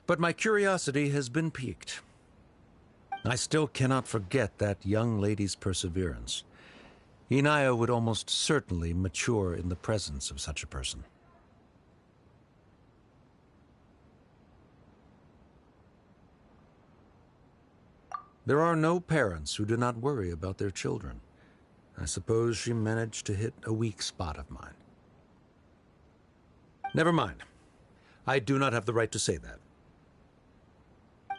but my curiosity has been piqued. I still cannot forget that young lady's perseverance. Inaya would almost certainly mature in the presence of such a person. There are no parents who do not worry about their children. I suppose she managed to hit a weak spot of mine. Never mind. I do not have the right to say that.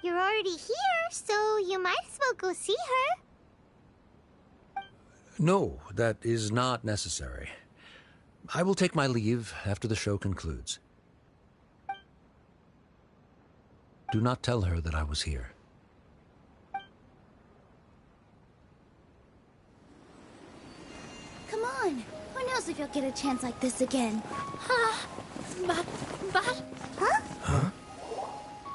You're already here, so you might as well go see her. No, that is not necessary. I will take my leave after the show concludes. Do not tell her that I was here. Come on. Who knows if you'll get a chance like this again? But... Huh?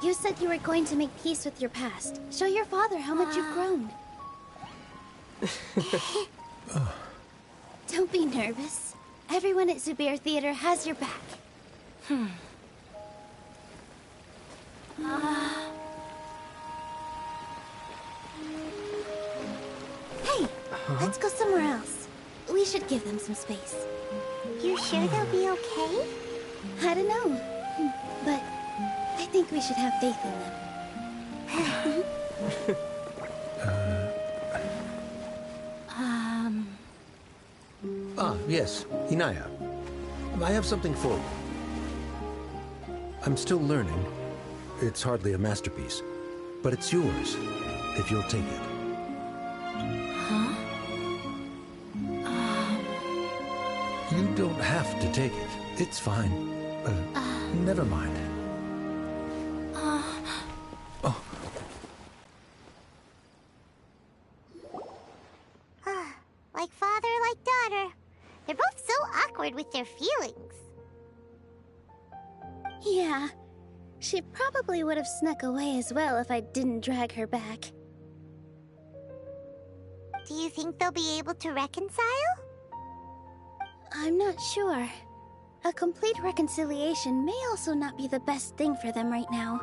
You said you were going to make peace with your past. Show your father how much you've grown. Don't be nervous. Everyone at Zubair Theater has your back. Hey, let's go somewhere else. We should give them some space. You sure they'll be okay? I don't know, but I think we should have faith in them. Yes, Inaya. I have something for you. I'm still learning. It's hardly a masterpiece, but it's yours, if you'll take it. You don't have to take it. It's fine. Never mind. Like father, like daughter. They're both so awkward with their feelings. Yeah, she probably would have snuck away as well if I didn't drag her back. Do you think they'll be able to reconcile? I'm not sure. A complete reconciliation may also not be the best thing for them right now.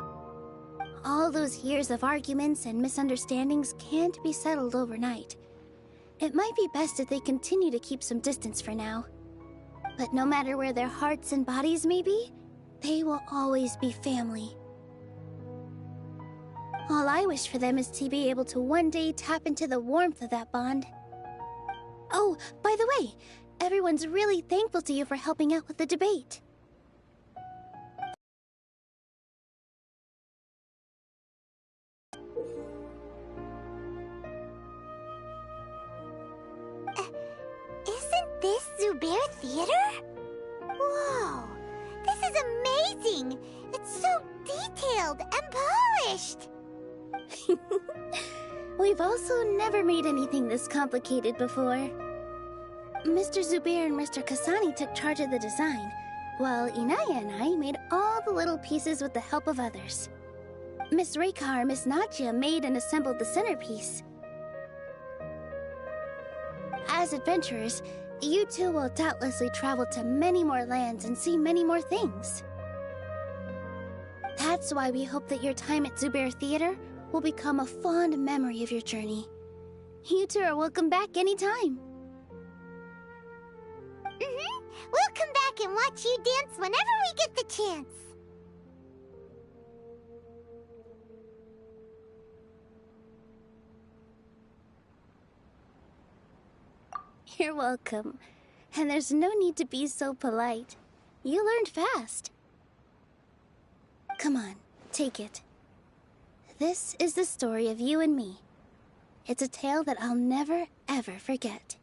All those years of arguments and misunderstandings can't be settled overnight. It might be best if they continue to keep some distance for now. But no matter where their hearts and bodies may be, they will always be family. All I wish for them is to be able to one day tap into the warmth of that bond. Oh, by the way, everyone's really thankful to you for helping out with the debate. Isn't this Zubair Theater? Whoa, this is amazing! It's so detailed and polished! We've also never made anything this complicated before. Mr. Zubair and Mr. Kasani took charge of the design, while Inaya and I made all the little pieces with the help of others. Miss Reika and Miss Nadia made and assembled the centerpiece. As adventurers, you two will doubtlessly travel to many more lands and see many more things. That's why we hope that your time at Zubair Theater will become a fond memory of your journey. You two are welcome back anytime. We'll come back and watch you dance whenever we get the chance. You're welcome. And there's no need to be so polite. You learned fast. Come on, take it. This is the story of you and me. It's a tale that I'll never, ever forget.